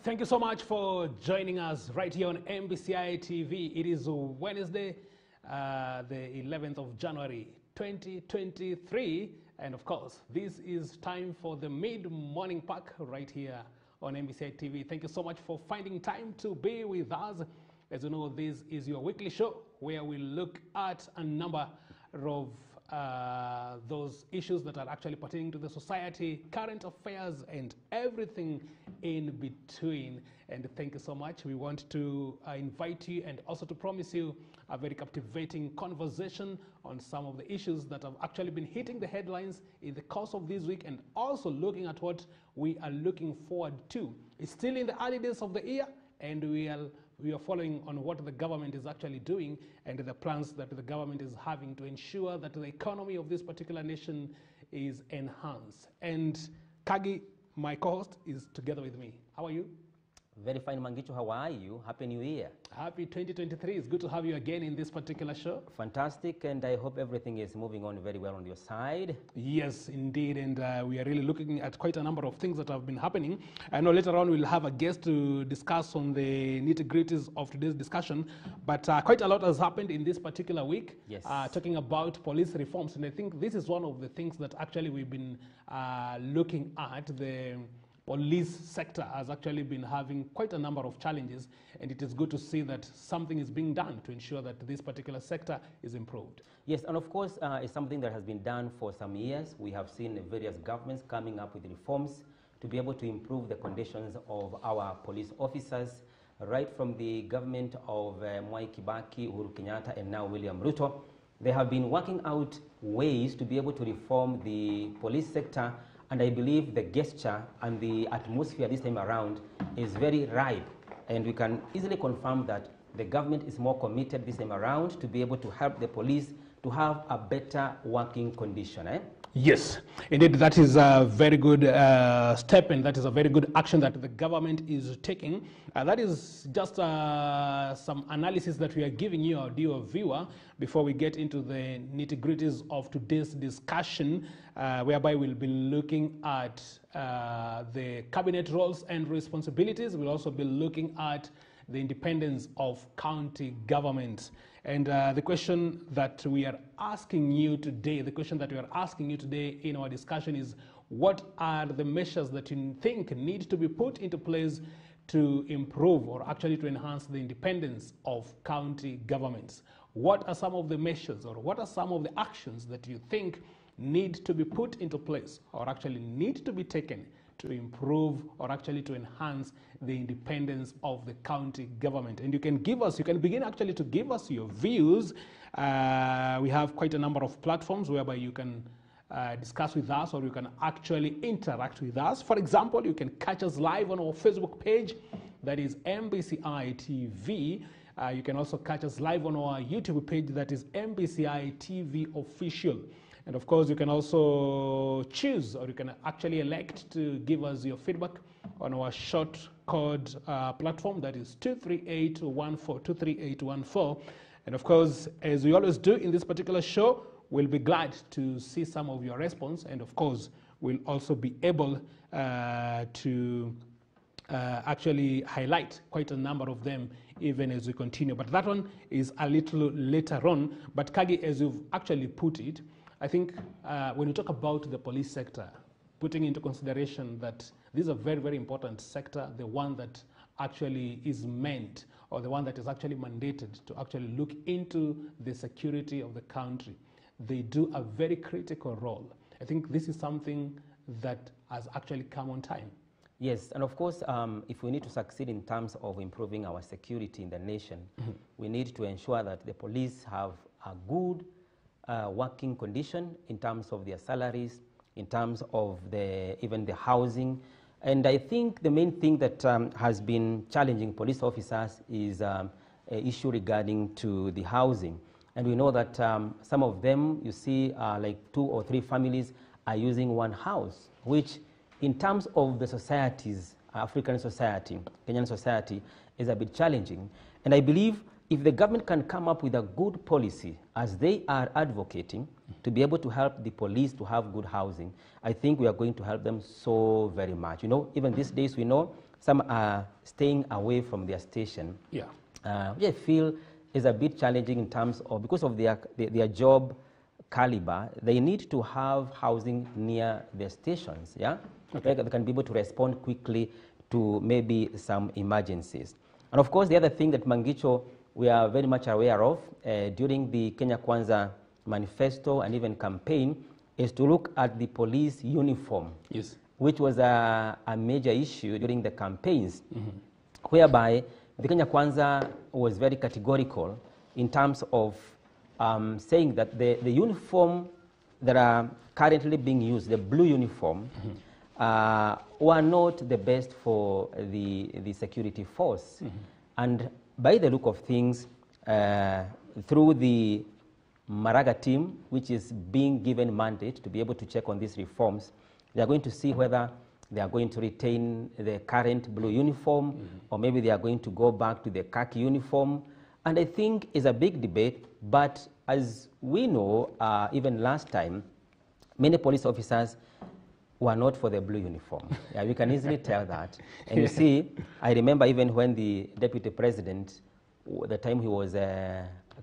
Thank you so much for joining us right here on MBCI TV. It is Wednesday, the 11th of January, 2023. And of course, this is time for the mid-morning pack right here on MBCI TV. Thank you so much for finding time to be with us. As you know, this is your weekly show where we look at a number of those issues that are actually pertaining to the society, current affairs, and everything in between. And thank you so much. We want to invite you and also to promise you a very captivating conversation on some of the issues that have actually been hitting the headlines in the course of this week, and also looking at what we are looking forward to. It's still in the early days of the year, and we are following on what the government is actually doing and the plans that the government is having to ensure that the economy of this particular nation is enhanced. And Kagi, my co-host, is together with me. How are you? Very fine, Mangicho. How are you? Happy New Year. Happy 2023. It's good to have you again in this particular show. Fantastic, and I hope everything is moving on very well on your side. Yes, indeed, and we are really looking at quite a number of things that have been happening. I know later on we'll have a guest to discuss on the nitty-gritties of today's discussion, but quite a lot has happened in this particular week. Yes. Talking about police reforms, and I think this is one of the things that actually we've been looking at. The police sector has actually been having quite a number of challenges, and it is good to see that something is being done to ensure that this particular sector is improved. Yes, and of course, it's something that has been done for some years. We have seen various governments coming up with reforms to be able to improve the conditions of our police officers, right from the government of Mwai Kibaki, Uhuru Kenyatta, and now William Ruto. They have been working out ways to be able to reform the police sector, and I believe the gesture and the atmosphere this time around is very ripe. And we can easily confirm that the government is more committed this time around to be able to help the police to have a better working condition. Yes, indeed, that is a very good step, and that is a very good action that the government is taking. That is just some analysis that we are giving you, our dear viewer, before we get into the nitty-gritties of today's discussion, whereby we'll be looking at the cabinet roles and responsibilities. We'll also be looking at the independence of county governments. And the question that we are asking you today, in our discussion is, what are the measures that you think need to be put into place to improve or actually to enhance the independence of county governments? What are some of the measures, or what are some of the actions that you think need to be put into place or actually need to be taken to improve or actually to enhance the independence of the county government? And you can begin actually to give us your views. We have quite a number of platforms whereby you can discuss with us, or you can actually interact with us. For example, you can catch us live on our Facebook page, that is MBCI TV. You can also catch us live on our YouTube page, that is MBCI TV Official. And of course, you can also choose, or you can actually elect to give us your feedback on our short code platform, that is 23814. And of course, as we always do in this particular show, we'll be glad to see some of your response. And of course, we'll also be able to actually highlight quite a number of them even as we continue. But that one is a little later on. But Kagi, as you've actually put it, I think when you talk about the police sector, putting into consideration that this is a very, very important sector, the one that actually is meant, or the one that is actually mandated to actually look into the security of the country. They do a very critical role. I think this is something that has actually come on time. Yes, and of course, if we need to succeed in terms of improving our security in the nation, we need to ensure that the police have a good working condition in terms of their salaries, in terms of even the housing. And I think the main thing that has been challenging police officers is an issue regarding to the housing. And we know that some of them, you see, like 2 or 3 families are using one house, which in terms of the societies, African society, Kenyan society, is a bit challenging. And I believe if the government can come up with a good policy, as they are advocating, to be able to help the police to have good housing, I think we are going to help them so very much. You know, even these days we know some are staying away from their station. Yeah. Which I feel is a bit challenging in terms of, because of their job caliber, they need to have housing near their stations, yeah? Okay. They can be able to respond quickly to maybe some emergencies. And of course, the other thing that Mangicho, we are very much aware of during the Kenya Kwanza manifesto and even campaign, is to look at the police uniform, yes, which was a major issue during the campaigns, whereby the Kenya Kwanza was very categorical in terms of saying that the uniform that are currently being used, the blue uniform, were not the best for the security force. And by the look of things, through the Maraga team, which is being given mandate to be able to check on these reforms, they are going to see whether they are going to retain the current blue uniform, or maybe they are going to go back to the khaki uniform. And I think it's a big debate, but as we know, even last time, many police officers were not for the blue uniform. Yeah, we can easily tell that. And you see, I remember even when the deputy president, the time he was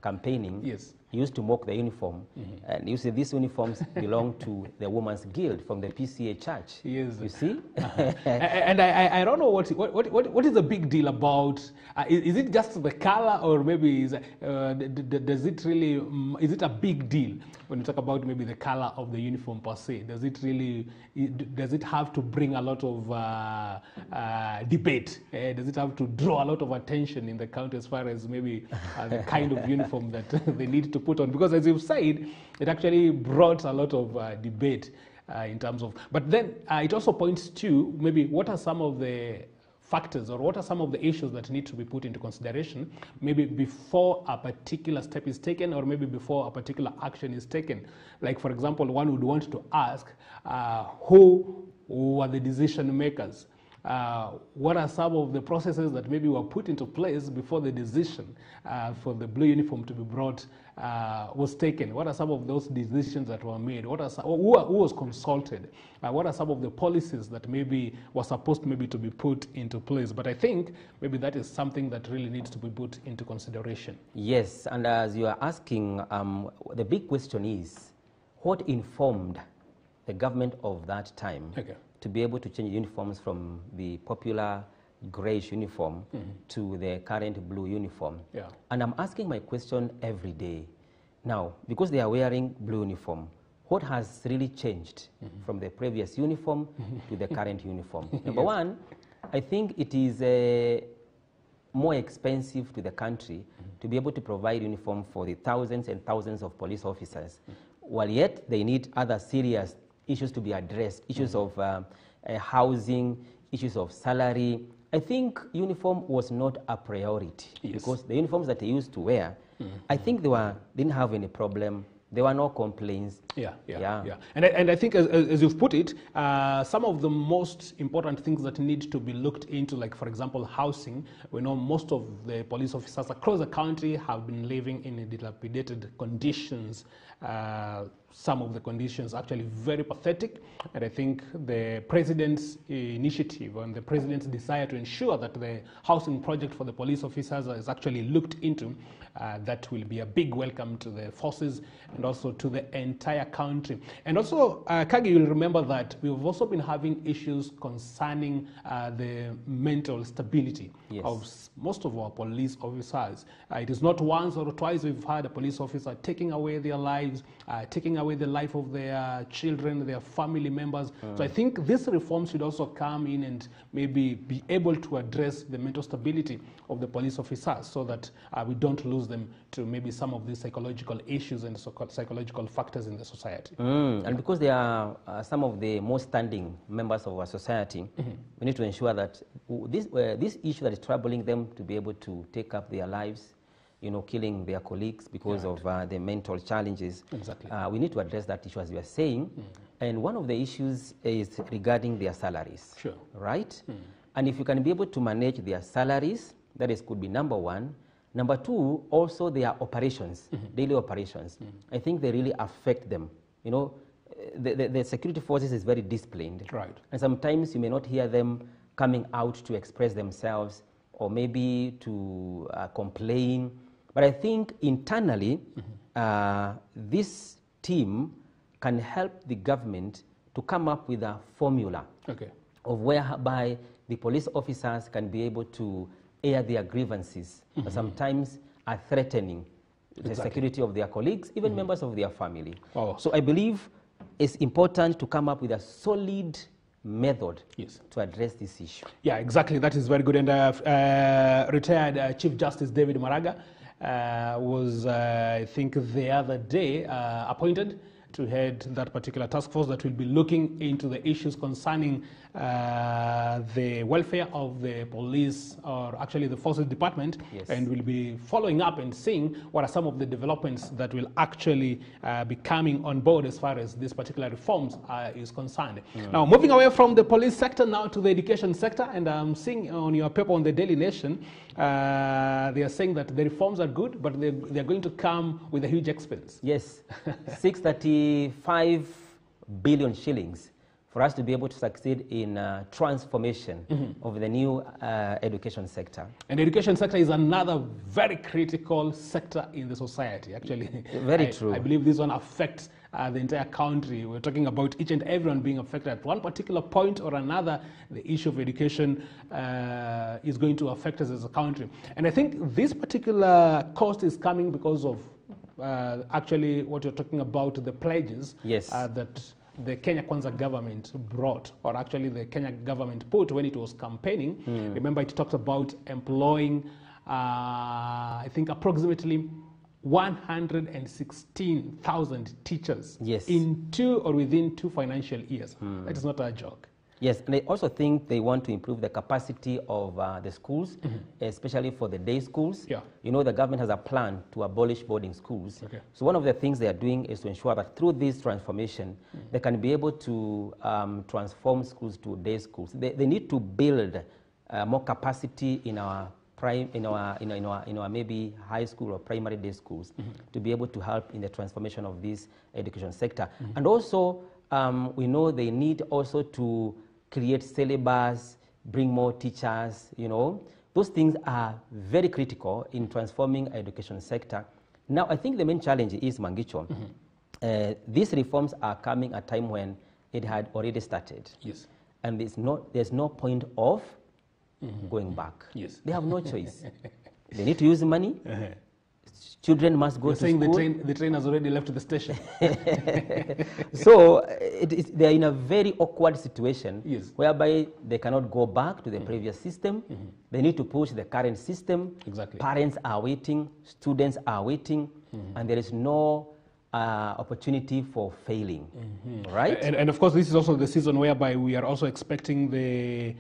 campaigning, yes, he used to mock the uniform. And you see, these uniforms belong to the Women's Guild from the PCA Church. Yes. You see? And I don't know what is the big deal about, is it just the color, or maybe does it really, is it a big deal when you talk about maybe the color of the uniform per se? Does it really, does it have to bring a lot of debate? Does it have to draw a lot of attention in the country as far as maybe the kind of uniform that they need to put on? Because as you've said, it actually brought a lot of debate in terms of, but then it also points to maybe what are some of the factors, or what are some of the issues that need to be put into consideration maybe before a particular step is taken, or maybe before a particular action is taken. Like, for example, one would want to ask who were the decision makers? What are some of the processes that maybe were put into place before the decision for the blue uniform to be brought was taken? What are some of those decisions that were made? What are who was consulted? What are some of the policies that maybe were supposed maybe to be put into place? But I think maybe that is something that really needs to be put into consideration. Yes, and as you are asking, the big question is, what informed the government of that time to be able to change uniforms from the popular grayish uniform to the current blue uniform? Yeah. And I'm asking my question every day. Now, because they are wearing blue uniform, what has really changed from the previous uniform to the current uniform? Number one, I think it is more expensive to the country to be able to provide uniform for the thousands and thousands of police officers, while yet they need other serious issues to be addressed, issues of housing, issues of salary. I think uniform was not a priority because the uniforms that they used to wear, I think they didn't have any problem. There were no complaints. Yeah. And I think, as you've put it, some of the most important things that need to be looked into, like, for example, housing. We know most of the police officers across the country have been living in dilapidated conditions. Some of the conditions actually very pathetic. And I think the president's initiative and the president's desire to ensure that the housing project for the police officers is actually looked into, that will be a big welcome to the forces and also to the entire country. And also, Kagi, you'll remember that we've also been having issues concerning the mental stability of most of our police officers. It is not once or twice we've had a police officer taking away their lives, taking away the life of their children, their family members. So I think this reform should also come in and maybe be able to address the mental stability of the police officers, so that we don't lose them to maybe some of these psychological issues and psychological factors in the society. And because they are some of the most standing members of our society, we need to ensure that this issue that is troubling them to be able to take up their lives, killing their colleagues because of the mental challenges. Exactly. We need to address that issue, as you are saying. And one of the issues is regarding their salaries. Sure. Right? And if you can be able to manage their salaries, that could be number one. Number two, also their operations, daily operations. I think they really affect them. The security forces is very disciplined. Right. And sometimes you may not hear them coming out to express themselves or maybe to complain. But I think internally, this team can help the government to come up with a formula of whereby the police officers can be able to air their grievances, that sometimes are threatening the security of their colleagues, even members of their family. So I believe it's important to come up with a solid method to address this issue. Yeah, exactly. That is very good. And retired Chief Justice David Maraga was, I think, the other day appointed to head that particular task force that will be looking into the issues concerning the welfare of the police, or actually the forces department, and will be following up and seeing what are some of the developments that will actually be coming on board as far as this particular reforms is concerned. Now, moving away from the police sector now to the education sector, and I'm seeing on your paper on the Daily Nation, they are saying that the reforms are good, but they're going to come with a huge expense. Yes, 635 billion shillings for us to be able to succeed in transformation of the new education sector. And the education sector is another very critical sector in the society, actually. Very true. I believe this one affects the entire country. We're talking about each and everyone being affected at one particular point or another. The issue of education is going to affect us as a country. And I think this particular cost is coming because of actually what you're talking about, the pledges that the Kenya Kwanza government brought, or actually the Kenya government put when it was campaigning. Remember, it talked about employing, I think, approximately 116,000 teachers in within 2 financial years. That is not a joke. Yes, and I also think they want to improve the capacity of the schools, especially for the day schools. You know, the government has a plan to abolish boarding schools. So one of the things they are doing is to ensure that through this transformation, they can be able to transform schools to day schools. They need to build more capacity in our maybe high school or primary day schools to be able to help in the transformation of this education sector. And also, we know they need also to create syllabus, bring more teachers, you know. Those things are very critical in transforming our education sector. Now, I think the main challenge is, Mangicho, these reforms are coming at a time when it had already started. And there's no point of going back. They have no choice. They need to use money. Children must go to school. The train has already left the station. So they're in a very awkward situation whereby they cannot go back to the previous system. They need to push the current system. Parents are waiting, students are waiting, and there is no opportunity for failing, right? And of course, this is also the season whereby we are also expecting the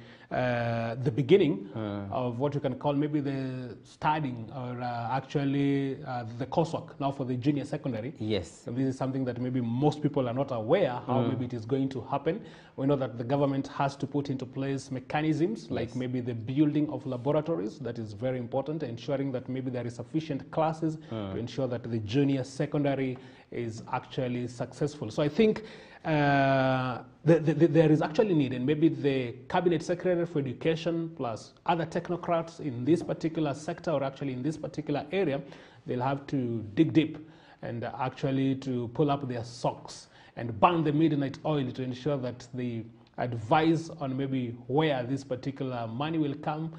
beginning of what you can call maybe the studying or actually the coursework now for the junior secondary. And this is something that maybe most people are not aware how maybe it is going to happen. We know that the government has to put into place mechanisms like maybe the building of laboratories. That is very important, ensuring that maybe there is sufficient classes to ensure that the junior secondary is actually successful. So I think there is actually need, and maybe the Cabinet Secretary for Education plus other technocrats in this particular sector, or actually in this particular area, they'll have to dig deep and actually to pull up their socks and burn the midnight oil to ensure that they advise on maybe where this particular money will come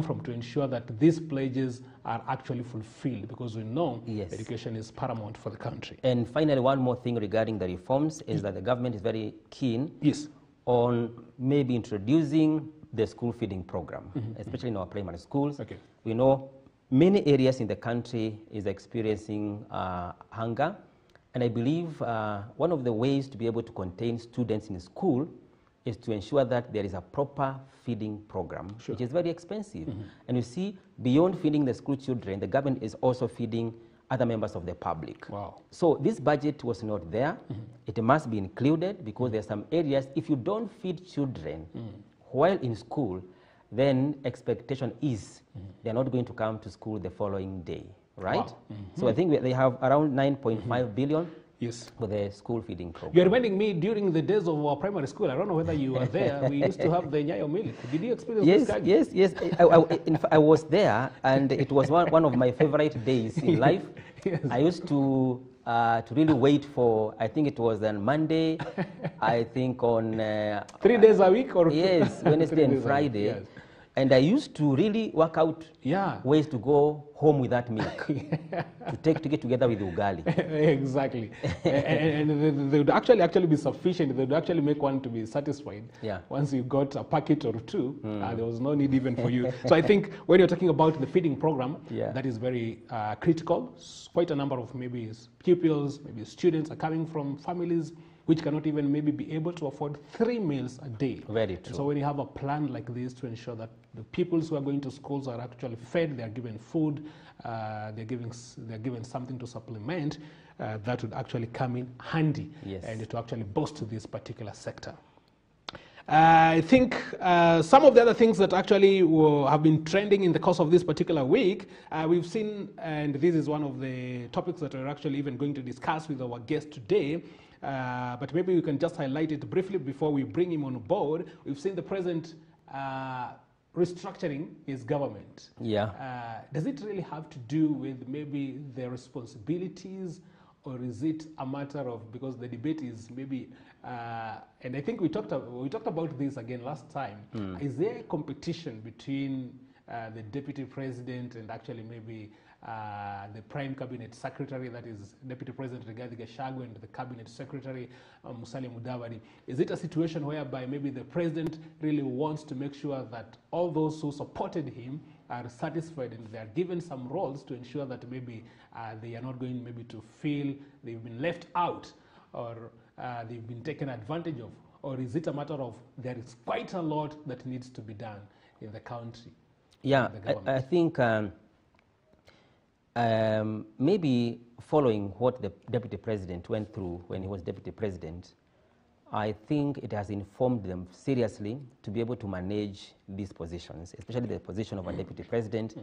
from, to ensure that these pledges are actually fulfilled, because we know education is paramount for the country. And finally, one more thing regarding the reforms is that the government is very keen on maybe introducing the school feeding program, especially in our primary schools. We know many areas in the country is experiencing hunger, and I believe one of the ways to be able to contain students in school is to ensure that there is a proper feeding program, which is very expensive. And you see, beyond feeding the school children, the government is also feeding other members of the public. So this budget was not there. It must be included, because there are some areas, if you don't feed children while in school, then expectation is they're not going to come to school the following day, right? So I think they have around 9.5 billion Yes. for the school feeding program. You're reminding me during the days of our primary school. I don't know whether you were there. We used to have the Nyayo milk. Did you experience this kind? Yes. In fact, I was there, and it was one of my favorite days in life. Yes. I used to really wait for, I think it was on Monday, I think on... 3 days a week? Or yes, Wednesday and Friday. Yes. And I used to really work out ways to go home with that milk, to get together with ugali. Exactly. and they would actually be sufficient. They would actually make one to be satisfied. Yeah. Once you got a packet or two, there was no need even for you. So I think when you're talking about the feeding program, that is very critical. Quite a number of maybe pupils, maybe students are coming from families which cannot even maybe be able to afford 3 meals a day. Very true. So when you have a plan like this to ensure that the pupils who are going to schools are actually fed, they are given food, they're given something to supplement, that would actually come in handy and to actually boost this particular sector. I think some of the other things that actually have been trending in the course of this particular week, we've seen, and this is one of the topics that we're actually even going to discuss with our guest today, but maybe we can just highlight it briefly before we bring him on board. We've seen the president restructuring his government. Does it really have to do with maybe the responsibilities, or is it a matter of, because the debate is maybe, and I think we talked about this again last time, is there a competition between the deputy president and actually maybe the prime cabinet secretary, that is Deputy President Rigathi Gachagua, and the cabinet secretary Musalia Mudavadi? Is it a situation whereby maybe the president really wants to make sure that all those who supported him are satisfied and they are given some roles to ensure that maybe they are not going maybe to feel they've been left out, or they've been taken advantage of? Or is it a matter of there is quite a lot that needs to be done in the country? I think maybe following what the deputy president went through when he was deputy president, I think it has informed them seriously to be able to manage these positions, especially the position of a deputy president.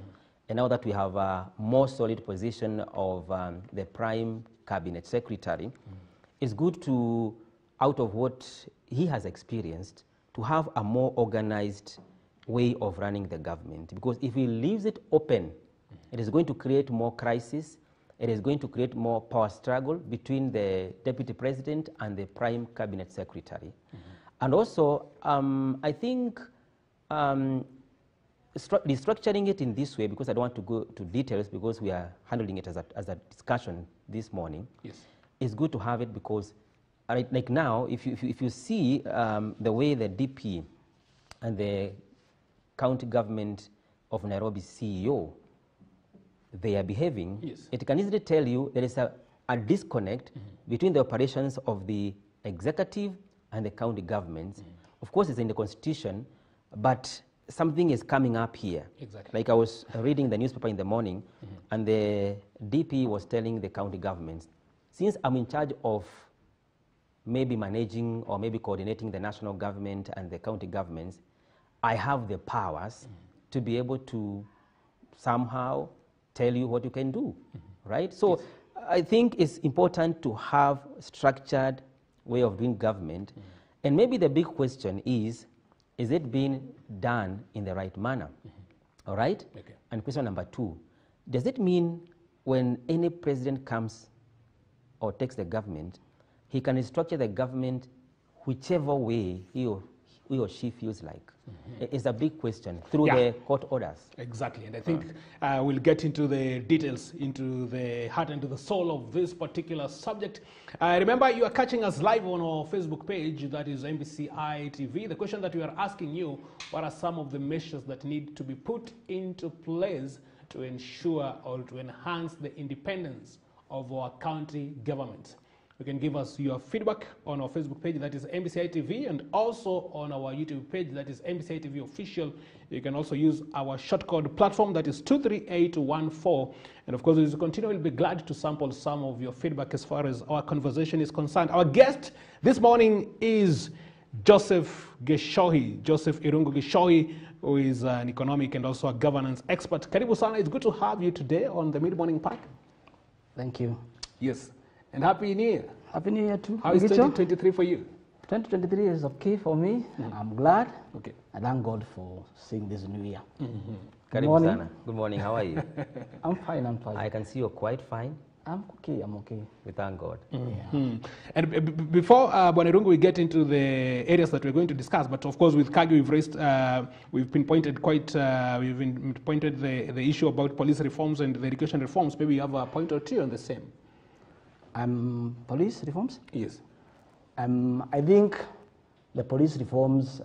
And now that we have a more solid position of the prime cabinet secretary, it's good to, out of what he has experienced, to have a more organized way of running the government. Because if he leaves it open, it is going to create more crisis. It is going to create more power struggle between the deputy president and the prime cabinet secretary. And also, I think restructuring it in this way, because I don't want to go to details because we are handling it as a discussion this morning, it's good to have it because like now, if you see the way the DP and the county government of Nairobi's CEO, they are behaving, it can easily tell you there is a disconnect between the operations of the executive and the county governments. Of course, it's in the constitution, but something is coming up here. Like I was reading the newspaper in the morning, and the DP was telling the county governments, since I'm in charge of maybe managing or maybe coordinating the national government and the county governments, I have the powers to be able to somehow tell you what you can do, right? So I think it's important to have a structured way of doing government. And maybe the big question is it being done in the right manner? All right? And question number 2, does it mean when any president comes or takes the government, he can restructure the government whichever way he or she feels like? It's a big question through the court orders. Exactly, and I think we'll get into the details, into the heart and to the soul of this particular subject. Remember, you are catching us live on our Facebook page, that is MBCI TV. The question that we are asking you, what are some of the measures that need to be put into place to ensure or to enhance the independence of our county government? You can give us your feedback on our Facebook page, that is MBCI TV, and also on our YouTube page, that is MBCI TV Official. You can also use our short code platform, that is 23814. And of course, as you continue, we'll be glad to sample some of your feedback as far as our conversation is concerned. Our guest this morning is Joseph Geshohi, Joseph Irungu Geshohi, who is an economic and also a governance expert. Karibu sana, it's good to have you today on the Mid-Morning Pack. Thank you. Yes. And Happy New Year. Happy New Year too. How is 2023 for you? 2023 is okay for me. I'm glad. Okay. I thank God for seeing this new year. Karibu morning. sana. Good morning. How are you? I'm fine. I'm fine. I can see you're quite fine. I'm okay. I'm okay. We thank God. And before Bwana we get into the areas that we're going to discuss, but of course with Kagi we've pinpointed the issue about police reforms and the education reforms. Maybe you have a point or two on the same. Police reforms? Yes. I think the police reforms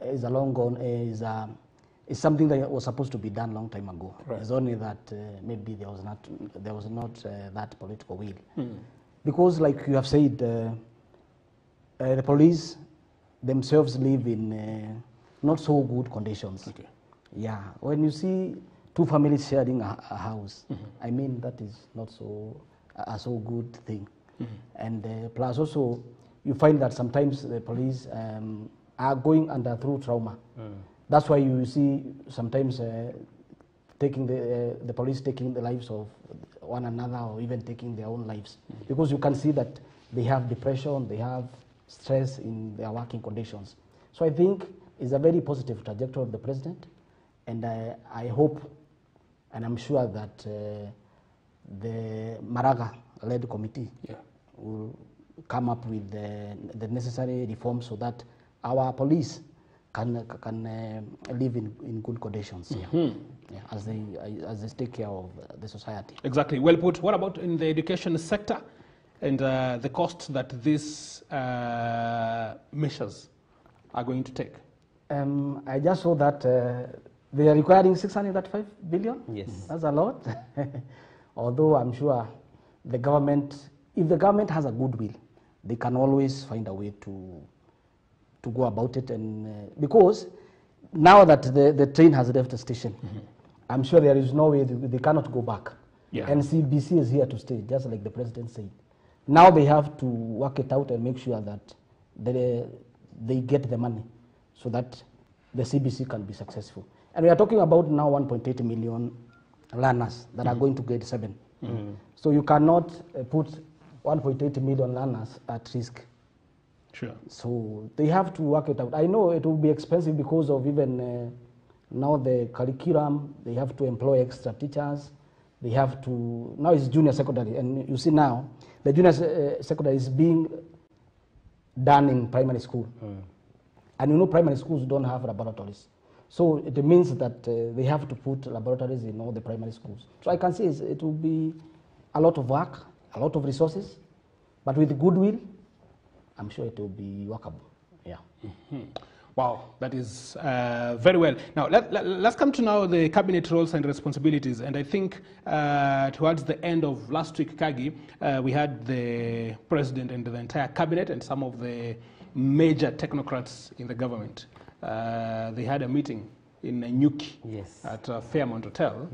is a long gone, is something that was supposed to be done long time ago. Right. It's only that maybe there was not that political will. Because like you have said, the police themselves live in not so good conditions. Okay. Yeah, when you see two families sharing a house, I mean that is not so good thing. And plus also, you find that sometimes the police are going under through trauma. That's why you see sometimes taking the police taking the lives of one another or even taking their own lives. Because you can see that they have depression, they have stress in their working conditions. So I think it's a very positive trajectory of the president, and I hope and I'm sure that the Maraga-led committee will come up with the necessary reforms so that our police can live in good conditions as they take care of the society. Exactly. Well put. What about in the education sector and the costs that these measures are going to take? I just saw that they are requiring 635 billion. Yes. That's a lot. Although I'm sure the government, if the government has a goodwill, they can always find a way to go about it. And because now that the train has left the station, I'm sure there is no way they cannot go back. Yeah. And CBC is here to stay, just like the president said. Now they have to work it out and make sure that they get the money so that the CBC can be successful. And we are talking about now 1.8 million learners that are going to grade 7. So you cannot put 1.8 million learners at risk. Sure. So they have to work it out. I know it will be expensive because of even now the curriculum, they have to employ extra teachers. They have to, now it's junior secondary, and you see now, the junior secondary is being done in primary school. And you know primary schools don't have laboratories. So it means that they have to put laboratories in all the primary schools. So I can say it will be a lot of work, a lot of resources, but with goodwill, I'm sure it will be workable. Yeah. Wow, that is very well. Now, let's come to now the cabinet roles and responsibilities. And I think towards the end of last week, Kagi, we had the president and the entire cabinet and some of the major technocrats in the government. They had a meeting in Nyuki at Fairmont Hotel.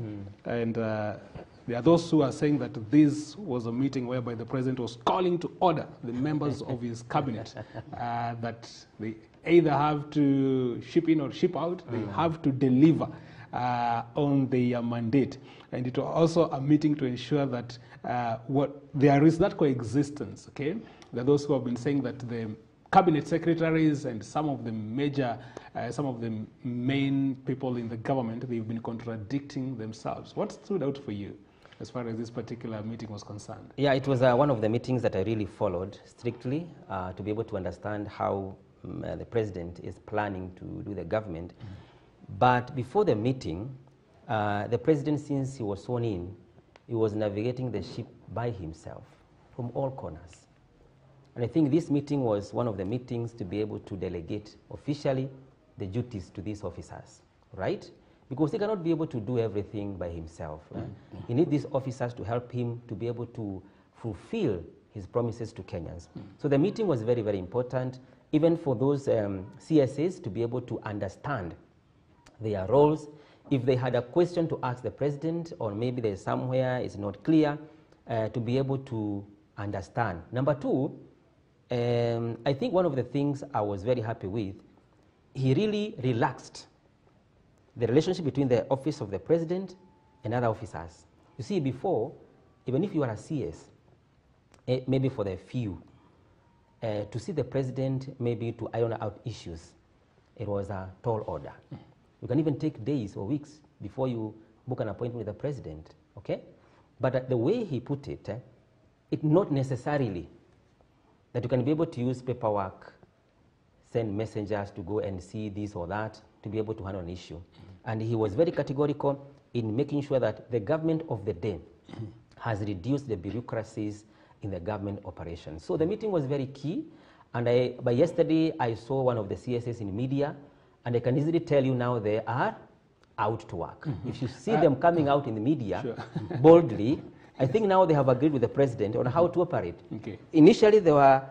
And there are those who are saying that this was a meeting whereby the president was calling to order the members of his cabinet that they either have to ship in or ship out, they have to deliver on their mandate. And it was also a meeting to ensure that there is that coexistence, okay? There are those who have been saying that the cabinet secretaries and some of the main people in the government, they've been contradicting themselves. What stood out for you as far as this particular meeting was concerned? Yeah, it was one of the meetings that I really followed strictly to be able to understand how the president is planning to do the government. But before the meeting, the president, since he was sworn in, he was navigating the ship by himself from all corners. And I think this meeting was one of the meetings to be able to delegate officially the duties to these officers, right? Because he cannot be able to do everything by himself. He needs these officers to help him to be able to fulfill his promises to Kenyans. So the meeting was very, very important, even for those CSAs to be able to understand their roles. If they had a question to ask the president, or maybe there's somewhere it's not clear, to be able to understand. Number two, I think one of the things I was very happy with, he really relaxed the relationship between the office of the president and other officers. You see, before, even if you are a CS, maybe for the few, to see the president maybe to iron out issues, it was a tall order. You can even take days or weeks before you book an appointment with the president, okay? But the way he put it, it's not necessarily that you can be able to use paperwork, send messengers to go and see this or that to be able to handle an issue. And he was very categorical in making sure that the government of the day has reduced the bureaucracies in the government operations. So the meeting was very key. And by yesterday, I saw one of the CSS in media, and I can easily tell you now they are out to work. If you see them coming out in the media boldly, I think now they have agreed with the president on how to operate. Okay. Initially, they were,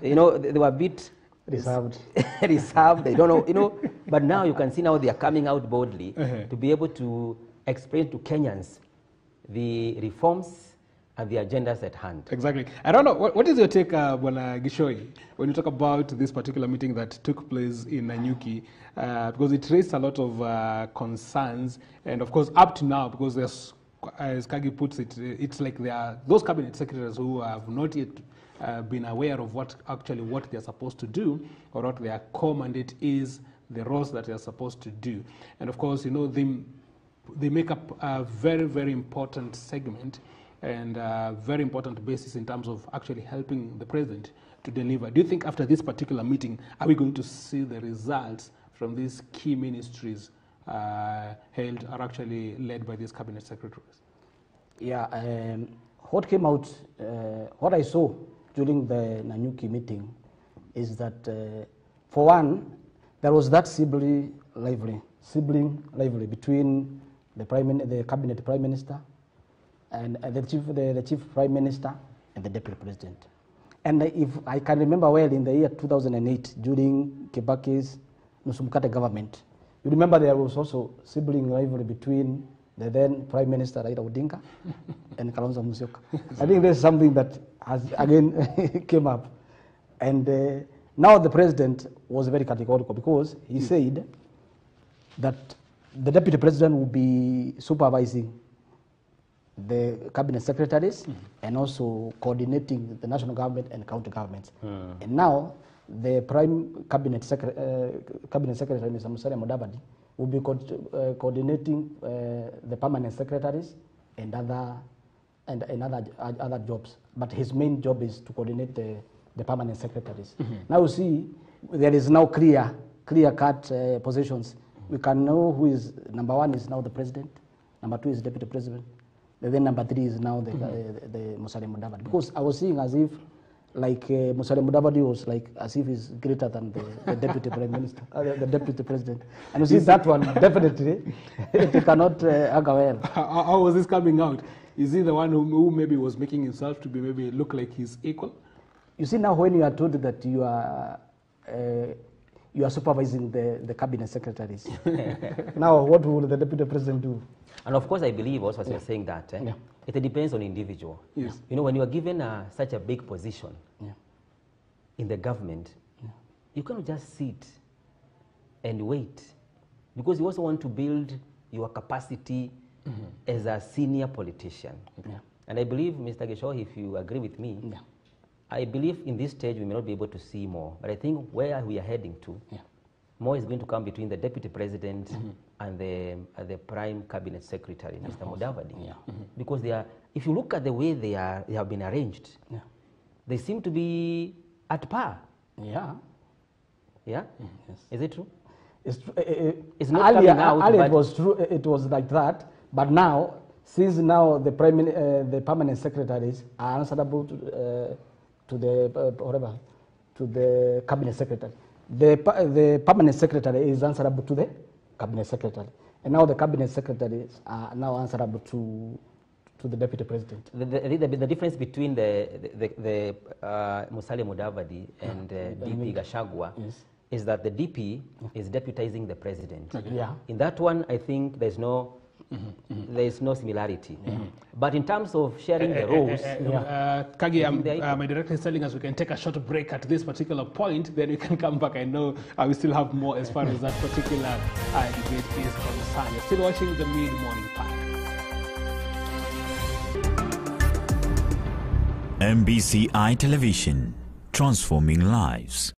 they were a bit Reserved. reserved, they don't know, but now you can see now they are coming out boldly to be able to explain to Kenyans the reforms and the agendas at hand. Exactly. I don't know, what is your take, Bwana Gishoi, when you talk about this particular meeting that took place in Nanyuki, because it raised a lot of concerns, and of course up to now, because there's, as Kagi puts it, it's like there are those cabinet secretaries who have not yet been aware of what they're supposed to do, or what their core mandate is, the roles that they're supposed to do. And of course, they make up a very, very important segment and a very important basis in terms of actually helping the president to deliver. Do you think after this particular meeting, are we going to see the results from these key ministries held or actually led by these cabinet secretaries? Yeah, what came out, what I saw during the Nanyuki meeting is that, for one, there was that sibling rivalry between the cabinet prime minister and the chief prime minister and the deputy president. And if I can remember well, in the year 2008, during Kibaki's Nusumkate government, you remember there was also sibling rivalry between the then Prime Minister Raila Odinga and Kalonzo Musyoka. I think there's something that has again came up. And now the president was very categorical, because he said that the deputy president will be supervising the cabinet secretaries and also coordinating the national government and county governments. And now the prime cabinet secretary, Mr. Musalia Mudavadi, will be coordinating the permanent secretaries and other jobs. But his main job is to coordinate the permanent secretaries. Now you see, there is now clear-cut positions. We can know who is, number one is now the president, number two is deputy president, and then number three is now the Musalia Mudavadi. Because I was seeing as if, like Musalia Mudavadi was like as if he's greater than the deputy prime minister, the deputy president. And you see that one definitely it cannot go well. How was this coming out? Is he the one who maybe was making himself to be maybe look like he's equal? You see, now when you are told that you are supervising the cabinet secretaries, now what will the deputy president do? And of course, I believe also, as you're saying that, it depends on individual. Yes. When you are given such a big position in the government, you cannot just sit and wait, because you also want to build your capacity as a senior politician. And I believe, Mr. Gesho, if you agree with me, I believe in this stage we may not be able to see more, but I think where we are heading to, more is going to come between the deputy president and the prime cabinet secretary, Mr. Mudavadi. Because they are, if you look at the way they have been arranged, they seem to be at par. Yeah. Yeah? Yes. Is it true? It's not earlier, coming out, earlier but it was true. It was like that, but now, since now the the permanent secretaries are answerable to the cabinet secretary. The permanent secretary is answerable to the cabinet secretary, and now the cabinet secretaries are now answerable to the deputy president. The difference between the Musalia Mudavadi and DP Gachagua is that the DP is deputizing the president. In that one, I think there's no similarity. But in terms of sharing the roles... Kagi, my director is telling us we can take a short break at this particular point, then we can come back. I know we still have more as far as that particular debate is concerned. You're still watching the Mid-Morning Pack. MBCI Television, transforming lives.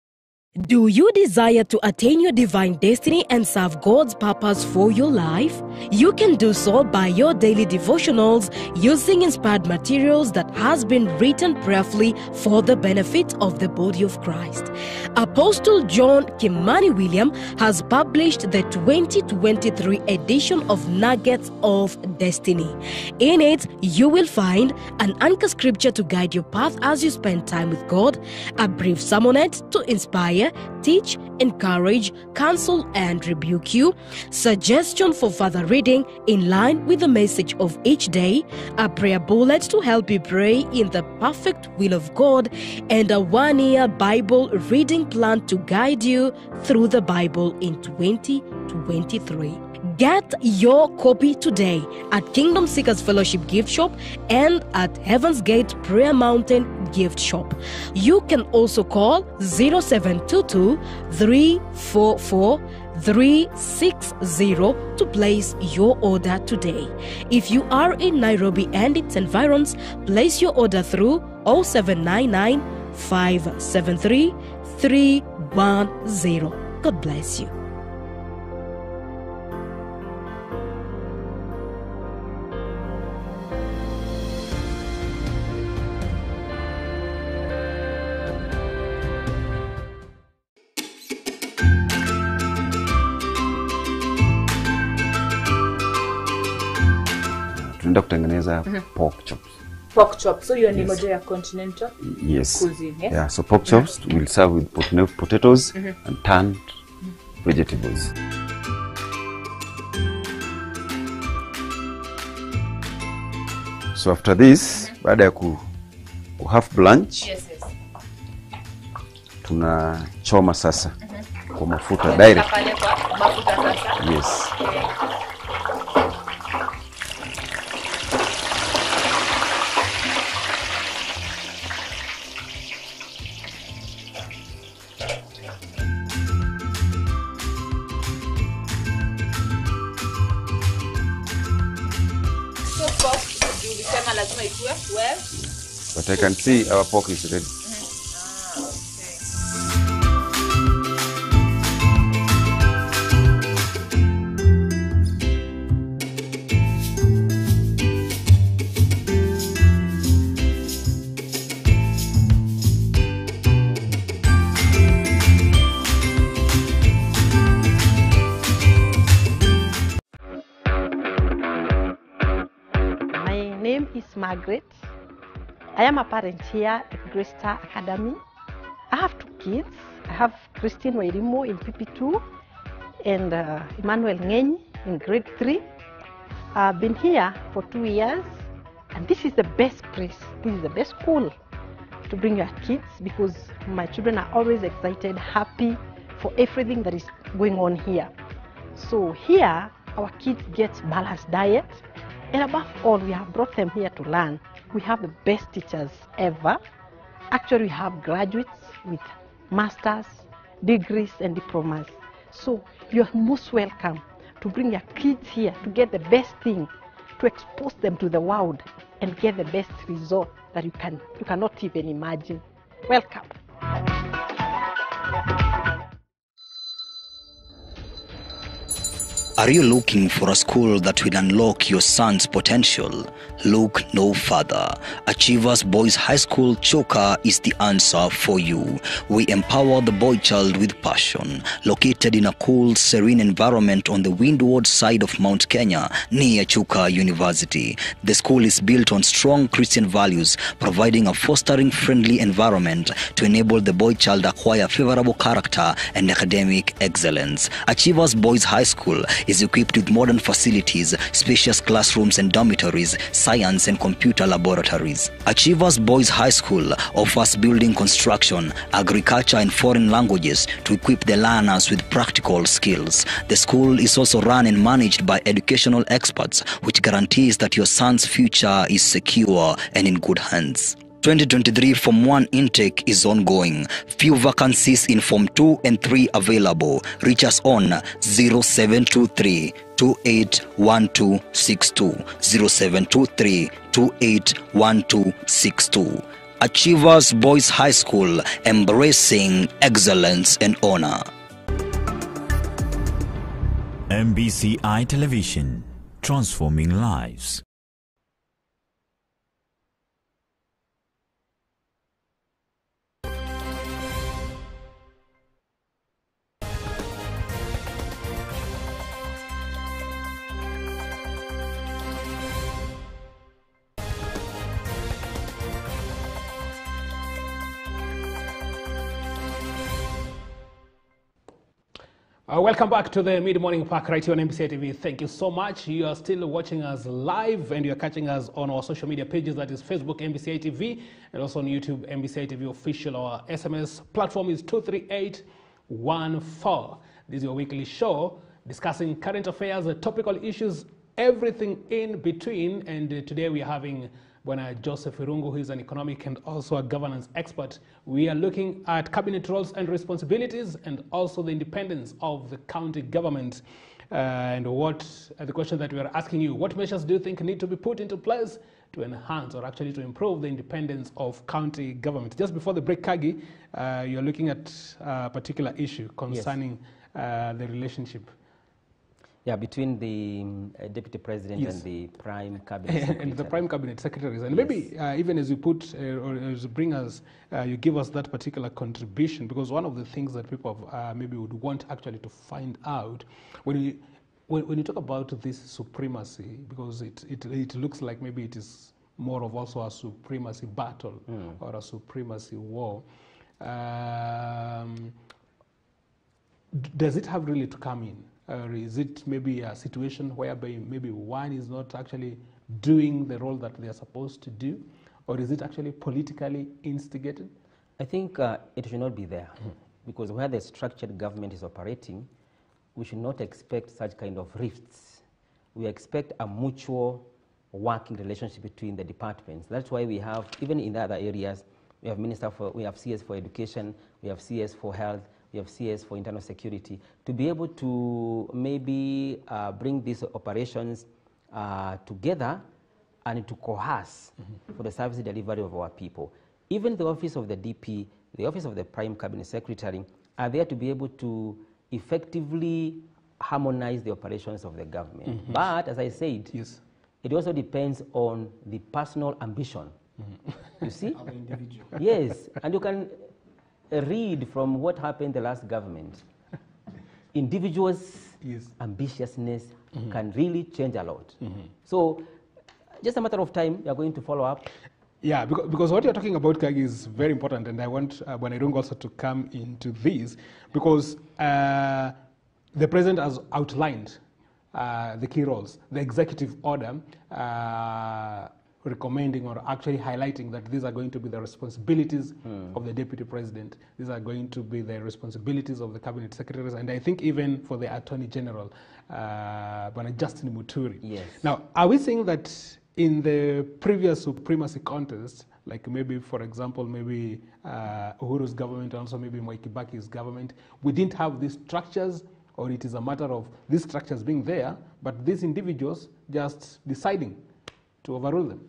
Do you desire to attain your divine destiny and serve God's purpose for your life? You can do so by your daily devotionals using inspired materials that has been written prayerfully for the benefit of the body of Christ. Apostle John Kimani William has published the 2023 edition of Nuggets of Destiny. In it, you will find an anchor scripture to guide your path as you spend time with God, a brief sermonette to inspire, teach, encourage, counsel, and rebuke you, suggestion for further reading in line with the message of each day, a prayer bullet to help you pray in the perfect will of God, and a one-year Bible reading plan to guide you through the Bible in 2023. Get your copy today at Kingdom Seekers Fellowship Gift Shop and at Heaven's Gate Prayer Mountain Gift Shop. You can also call 0722 344 360 to place your order today. If you are in Nairobi and its environs, place your order through 0799 573 310. God bless you. Tunaenda kutengeneza pork chops. Pork chops. So you are moja ya continental cuisine, yeah? Yeah, so pork chops we'll serve with potatoes and turned vegetables. So after this, baada ya ku half blanch, tunachoma sasa kwa mafuta direct. Yes. But I can see our pork is ready. My name is Margaret. I am a parent here at Grace Star Academy. I have two kids. I have Christine Wairimo in PP2 and Emmanuel Ngeny in grade 3. I've been here for 2 years, and this is the best place. This is the best school to bring your kids because my children are always excited, happy for everything that is going on here. So here, our kids get balanced diet, and above all, we have brought them here to learn. We have the best teachers ever. Actually, we have graduates with masters, degrees, and diplomas. So you're most welcome to bring your kids here to get the best thing, to expose them to the world and get the best result that you cannot even imagine. Welcome. Are you looking for a school that will unlock your son's potential? Look no further. Achievers Boys High School Choka is the answer for you. We empower the boy child with passion. Located in a cool, serene environment on the windward side of Mount Kenya, near Chuka University. The school is built on strong Christian values, providing a fostering, friendly environment to enable the boy child acquire favorable character and academic excellence. Achievers Boys High School is equipped with modern facilities, spacious classrooms and dormitories, science and computer laboratories. Achievers Boys High School offers building construction, agriculture and foreign languages to equip the learners with practical skills. The school is also run and managed by educational experts, which guarantees that your son's future is secure and in good hands. 2023 Form 1 intake is ongoing. Few vacancies in Form 2 and 3 available. Reach us on 0723 281262 0723 281262. Achievers Boys High School, embracing excellence and honor. MBCI Television, transforming lives. Welcome back to the Mid-Morning Park right here on MBCI TV. Thank you so much. You are still watching us live and you're catching us on our social media pages. That is Facebook, MBCI TV, and also on YouTube, MBCI TV Official. Our SMS platform is 23814. This is your weekly show discussing current affairs, topical issues, everything in between. And today we are having Bwana Joseph Irungu, who is an economic and also a governance expert. We are looking at cabinet roles and responsibilities and also the independence of the county government. And the question that we are asking you, what measures do you think need to be put into place to enhance or actually to improve the independence of county government? Just before the break, Kagi, you're looking at a particular issue concerning the relationship. Yeah, between the Deputy President and the Prime Cabinet Secretary. And the Prime Cabinet Secretaries. And maybe even as you put, or as you bring us, you give us that particular contribution, because one of the things that people maybe would want actually to find out, when you talk about this supremacy, because it looks like maybe it is more of also a supremacy battle or a supremacy war. Does it have really to come in? Or is it maybe a situation whereby maybe one is not actually doing the role that they are supposed to do? Or is it actually politically instigated? I think it should not be there. Because where the structured government is operating, we should not expect such kind of rifts. We expect a mutual working relationship between the departments. That's why we have, even in the other areas, we have we have CS for education, we have CS for health, we have CS for internal security, to be able to maybe bring these operations together and to coerce for the service delivery of our people. Even the office of the DP, the office of the Prime Cabinet Secretary are there to be able to effectively harmonize the operations of the government. But as I said, it also depends on the personal ambition. You see? Yes, and you can read from what happened the last government. Individuals' ambitiousness can really change a lot. So just a matter of time, we are going to follow up. Yeah, because what you're talking about, Kagi, is very important, and I want Bwana Irungu also to come into this, because the President has outlined the key roles. The executive order recommending or actually highlighting that these are going to be the responsibilities of the Deputy President. These are going to be the responsibilities of the Cabinet Secretaries, and I think even for the Attorney General, Bwana Justin Muturi. Yes. Now, are we saying that in the previous supremacy contest, like maybe, for example, maybe Uhuru's government and also maybe Mwai Kibaki's government, we didn't have these structures, or it is a matter of these structures being there, but these individuals just deciding to overrule them?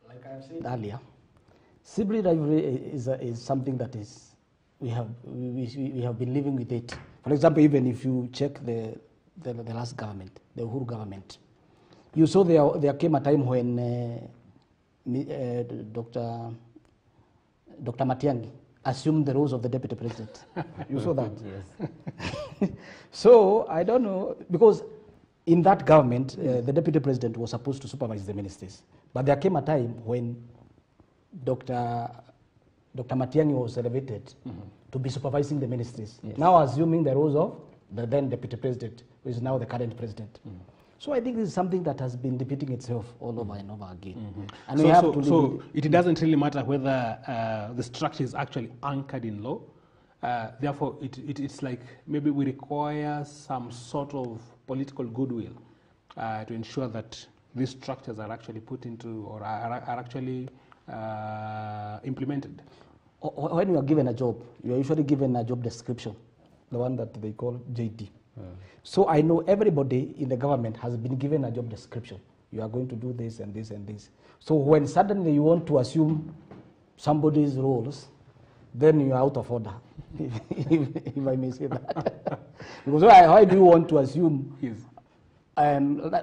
Like I said earlier, civil rivalry is something that we have been living with it. For example, even if you check the last government, the Uhuru government, you saw there came a time when Dr. Matiang'i assumed the roles of the Deputy President. You saw that? Yes. So I don't know, because in that government, the Deputy President was supposed to supervise the ministries. But there came a time when Dr. Matiang'i was elevated to be supervising the ministries. Yes. Now assuming the roles of the then Deputy President, who is now the current President. So I think this is something that has been repeating itself all over and over again. And so it doesn't really matter whether the structure is actually anchored in law. Therefore, it's like maybe we require some sort of political goodwill to ensure that these structures are actually put into or are actually implemented. When you are given a job, you are usually given a job description, the one that they call JD. So I know everybody in the government has been given a job description. you are going to do this and this and this. So when suddenly you want to assume somebody's roles, then you are out of order, if I may say that. Because why do you want to assume, Yes.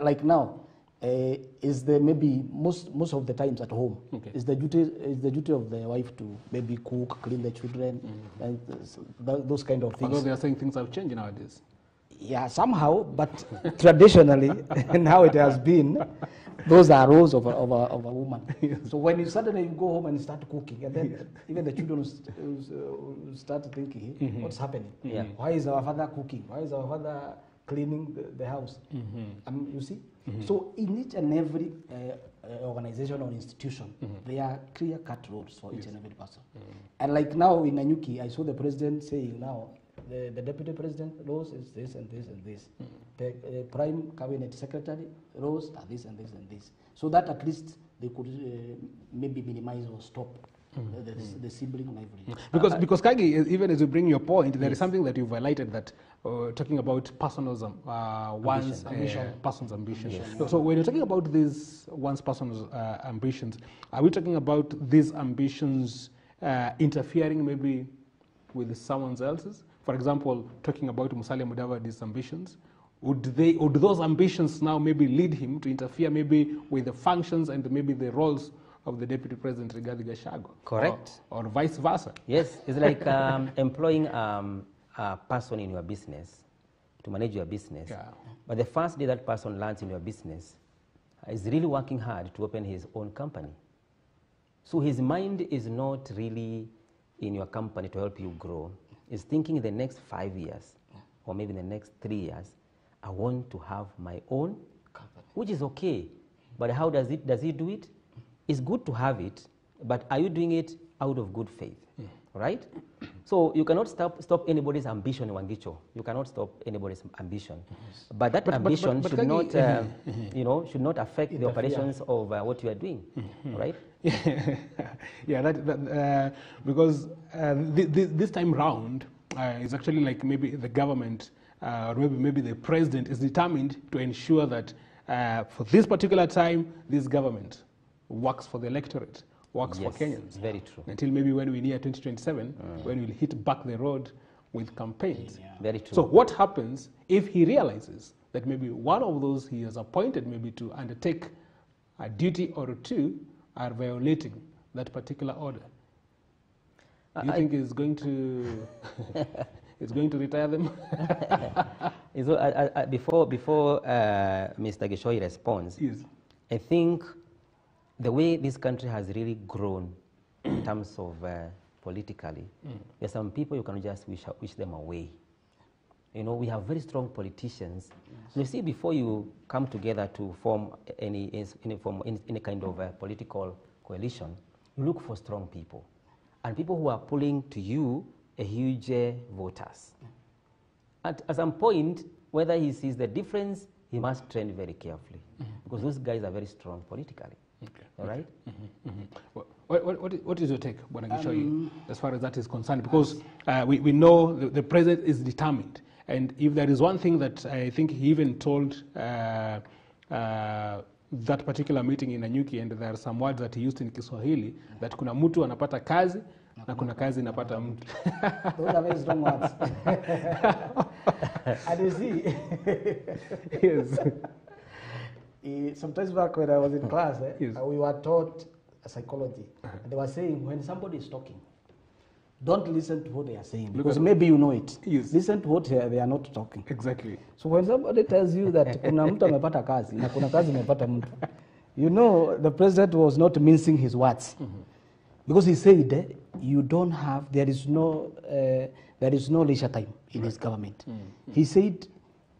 like now, is the maybe most of the times at home, Okay. is the duty of the wife to maybe cook, clean the children, and those kind of things. Although they are saying things have changed nowadays. Yeah, somehow, but traditionally, and how it has been, those are roles of a woman. So when you suddenly you go home and start cooking, and then even the children will start thinking, hey, what's happening? Yeah. Why is our father cooking? Why is our father cleaning the house? You see? So in each and every organization or institution, there are clear-cut roles for each and every person. And like now in Nanyuki, I saw the president saying now, the deputy president roles is this and this and this. The prime cabinet secretary roles are this and this and this. So that at least they could maybe minimize or stop the sibling rivalry. Because Kagi, even as you bring your point, there is something that you've highlighted that talking about person's person's ambition. So when you're talking about these one's person's ambitions, are we talking about these ambitions interfering maybe with someone else's? For example, talking about Musalia Mudavadi's ambitions, would those ambitions now maybe lead him to interfere maybe with the functions and maybe the roles of the Deputy President Rigathi Gachagua? Correct. Or vice versa? Yes, it's like employing a person in your business to manage your business. Yeah. But the first day that person lands in your business is really working hard to open his own company. So his mind is not really in your company to help you grow. He's thinking in the next 5 years or maybe in the next 3 years, I want to have my own company, which is okay. But how does he do it? It's good to have it, but are you doing it out of good faith, right? So you cannot stop anybody's ambition, Wangicho. You cannot stop anybody's ambition. But that ambition should not, should not affect the operations of what you are doing, right? Yeah, because this time round is actually like maybe the government or maybe the president is determined to ensure that for this particular time, this government works for the electorate, works for Kenyans. Very true. Until maybe when we near 2027, when we'll hit back the road with campaigns. Yeah. Very true. So what happens if he realizes that maybe one of those he has appointed maybe to undertake a duty or two are violating that particular order? Do you think he's going to is going to retire them? Before Mr. Gishoi responds, Yes. I think the way this country has really grown in terms of politically, there are some people you can just wish them away. You know, we have very strong politicians. You see, before you come together to form any kind of political coalition, you look for strong people and people who are pulling to you a huge voters. At some point, whether he sees the difference, he must tread very carefully because those guys are very strong politically. Okay. All right? What is your take, Bwana Gishoi, as far as that is concerned? Because we know the president is determined. And if there is one thing that I think he even told that particular meeting in Nanyuki, and there are some words that he used in Kiswahili, that kuna mtu anapata kazi, na kuna kazi inapata mtu. Those are very strong words. And you see, Yes. Sometimes back when I was in class, Yes. we were taught psychology. And they were saying when somebody is talking, don't listen to what they are saying because maybe you know it. Yes. Listen to what they are not talking. Exactly. So when somebody tells you that kuna mtu amepata kazi na kuna kazi imepata mtu, you know the president was not mincing his words. Because he said you don't have, there is no leisure time in his government. He said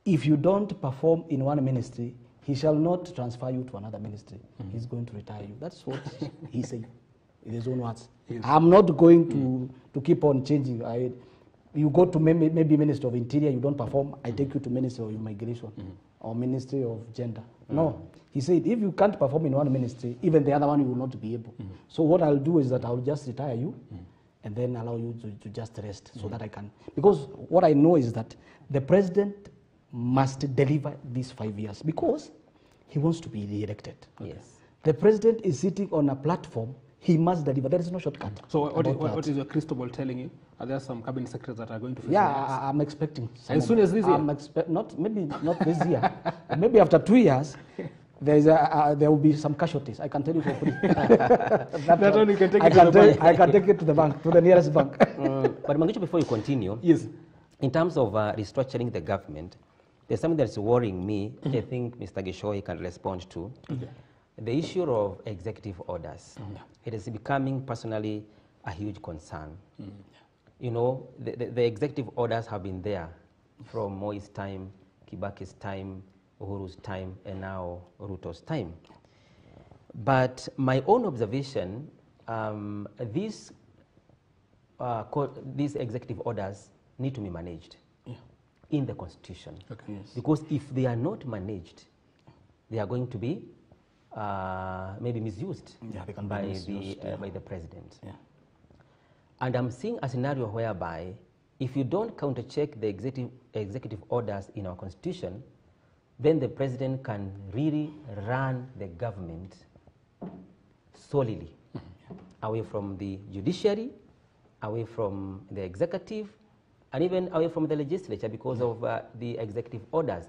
if you don't perform in one ministry, he shall not transfer you to another ministry. He's going to retire you. That's what he said in his own words. Yes. I'm not going to keep on changing. You go to maybe Ministry of Interior, you don't perform, I take you to Ministry of Immigration or Ministry of Gender. No. He said if you can't perform in one ministry, even the other one you will not be able. So what I'll do is that I'll just retire you and then allow you to just rest so that I can. Because what I know is that the president must deliver these 5 years because he wants to be re-elected. Yes. The president is sitting on a platform, he must deliver. There is no shortcut. So what is your crystal ball telling you? Are there some cabinet secretaries that are going to face I'm expecting. As soon as this year? Maybe not this year. Maybe after 2 years, there will be some casualties. I can tell you for free. That one you can take I can take it to the bank, to the nearest bank. But Mangicho, before you continue, yes, in terms of restructuring the government, there's something that's worrying me, which I think Mr. Gishoi can respond to. Okay. The issue of executive orders. It is becoming personally a huge concern. You know, the executive orders have been there from Moi's time, Kibaki's time, Uhuru's time, and now Ruto's time. But my own observation, these executive orders need to be managed in the Constitution. Okay. Yes. Because if they are not managed, they are going to be maybe misused by the president. Yeah. And I'm seeing a scenario whereby if you don't countercheck the executive orders in our Constitution, then the president can really run the government solely, away from the judiciary, away from the executive, and even away from the legislature because of the executive orders.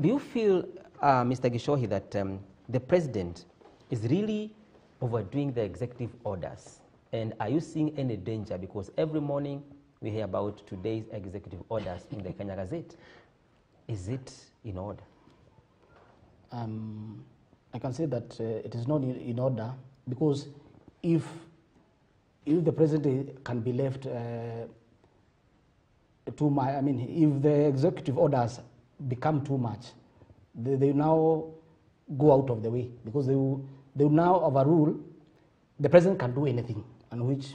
Do you feel, Mr. Gishohi, that the president is really overdoing the executive orders? And are you seeing any danger? Because every morning we hear about today's executive orders in the Kenya Gazette. Is it in order? I can say that it is not in order, because if the president can be left too much, I mean, if the executive orders become too much, they now go out of the way, because they will now overrule. The president can do anything, and which,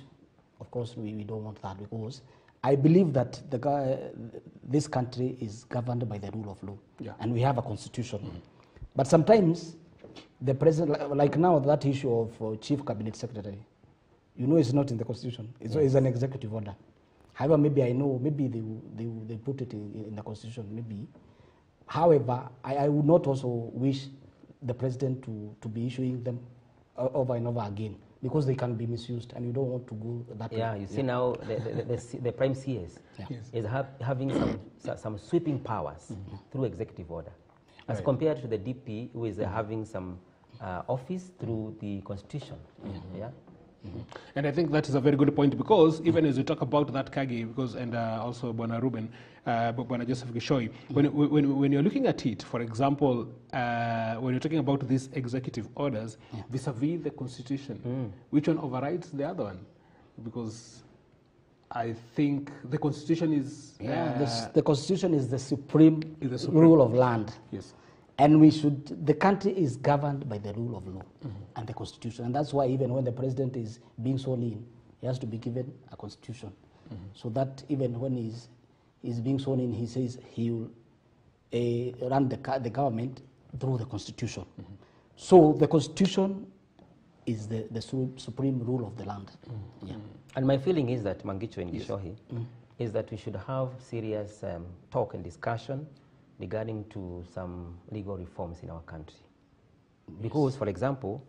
of course, we don't want that, because I believe that this country is governed by the rule of law, and we have a constitution. But sometimes the president, like now, that issue of chief cabinet secretary, you know, it's not in the constitution. It's an executive order. However, maybe I know, maybe they put it in the constitution, maybe. However, I would not also wish the president to be issuing them over and over again, because they can be misused, and you don't want to go that way. Yeah, you see now the prime CS is having some sweeping powers through executive order, as compared to the DP, who is having some office through the constitution. And I think that is a very good point, because even as we talk about that Kagi, because and also Bwana Ruben, Bwana Joseph Gishoi, when you're looking at it, for example, when you're talking about these executive orders vis-a-vis the constitution, which one overrides the other one? Because I think the constitution is the constitution is the supreme rule of land. Yes. And the country is governed by the rule of law and the constitution. And that's why even when the president is being sworn in, he has to be given a constitution. So that even when he's being sworn in, he says he will run the government through the constitution. So the constitution is the supreme rule of the land. And my feeling is that, Mangicho and Gishohi, is that we should have serious talk and discussion regarding to some legal reforms in our country. Because, for example,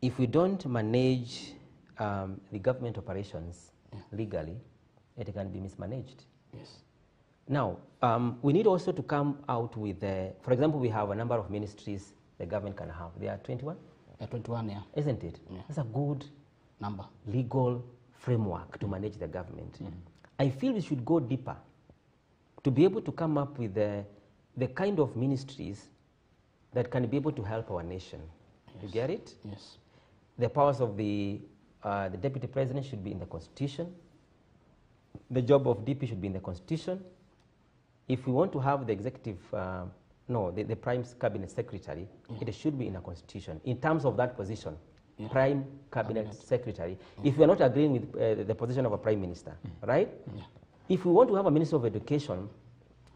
if we don't manage the government operations legally, it can be mismanaged. Now, we need also to come out with, for example, we have a number of ministries the government can have. There are 21? 21, yeah. Isn't it? That's a good number, legal framework to manage the government. I feel we should go deeper to be able to come up with the kind of ministries that can be able to help our nation. You get it? Yes. The powers of the deputy president should be in the constitution. The job of DP should be in the constitution. If we want to have the executive, the prime cabinet secretary, it should be in a constitution. In terms of that position, prime cabinet secretary, if we are not agreeing with the position of a prime minister, right? If we want to have a minister of education,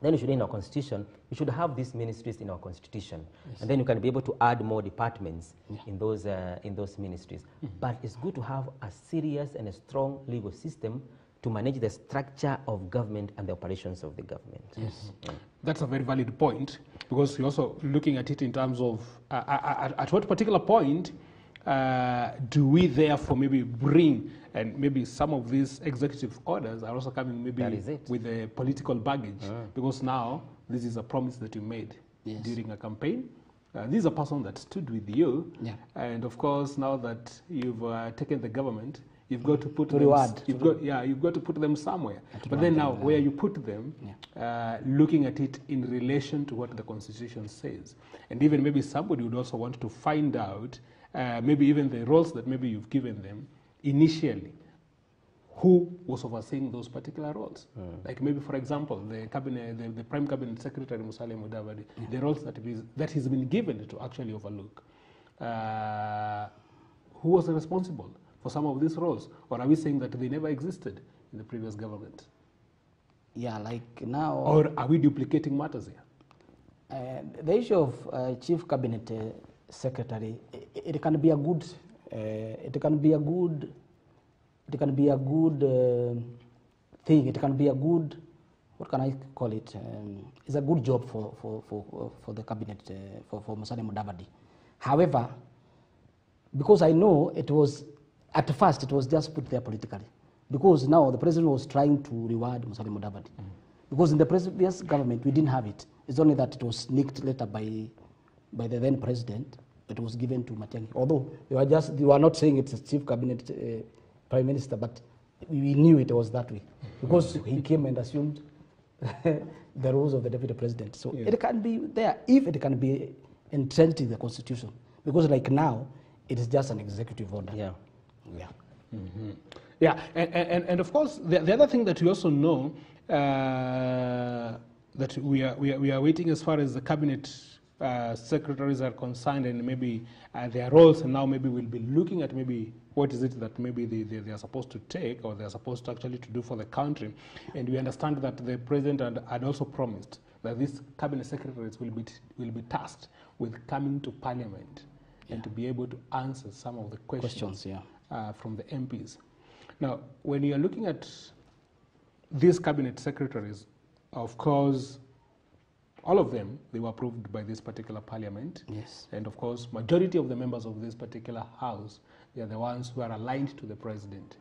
then we should, in our constitution, we should have these ministries in our constitution. And then you can be able to add more departments in those ministries. But it's good to have a serious and a strong legal system to manage the structure of government and the operations of the government. Yes. That's a very valid point, because you're also looking at it in terms of at what particular point do we therefore maybe bring, and maybe some of these executive orders are also coming maybe with a political baggage, because now this is a promise that you made during a campaign. This is a person that stood with you, and of course now that you've taken the government, you've got to put you've got to put them somewhere. But then now, where you put them, looking at it in relation to what the Constitution says, and even maybe somebody would also want to find out, maybe even the roles that maybe you've given them initially, who was overseeing those particular roles. Like maybe, for example, the cabinet, the Prime Cabinet Secretary Musalia Mudavadi, the roles that he's been given to actually overlook. Who was responsible for some of these roles? Or are we saying that they never existed in the previous government? Yeah, like now... Or are we duplicating matters here? The issue of Chief Cabinet Secretary, it can be a good... it can be a good thing. It can be a good, what can I call it? It's a good job for the cabinet, for Musalia Mudavadi. However, because I know it was, at first it was just put there politically. Because now the president was trying to reward Musalia Mudavadi. Because in the previous government we didn't have it. It's only that it was sneaked later by the then president. It was given to Matiang'i. Although they were not saying it's a chief cabinet prime minister, but we knew it was that way, because he came and assumed the roles of the deputy president. So it can be there if it can be entrenched in the constitution, because like now it is just an executive order. And of course the other thing that we also know that we are waiting as far as the cabinet secretaries are concerned, and maybe their roles, and now maybe we'll be looking at maybe what is it that maybe they are supposed to take, or they are supposed to actually to do for the country. And we understand that the president had also promised that these cabinet secretaries will be tasked with coming to parliament and to be able to answer some of the questions from the MPs. Now, when you are looking at these cabinet secretaries, of course, all of them, they were approved by this particular parliament. Yes. And of course, majority of the members of this particular house, they are the ones who are aligned to the president.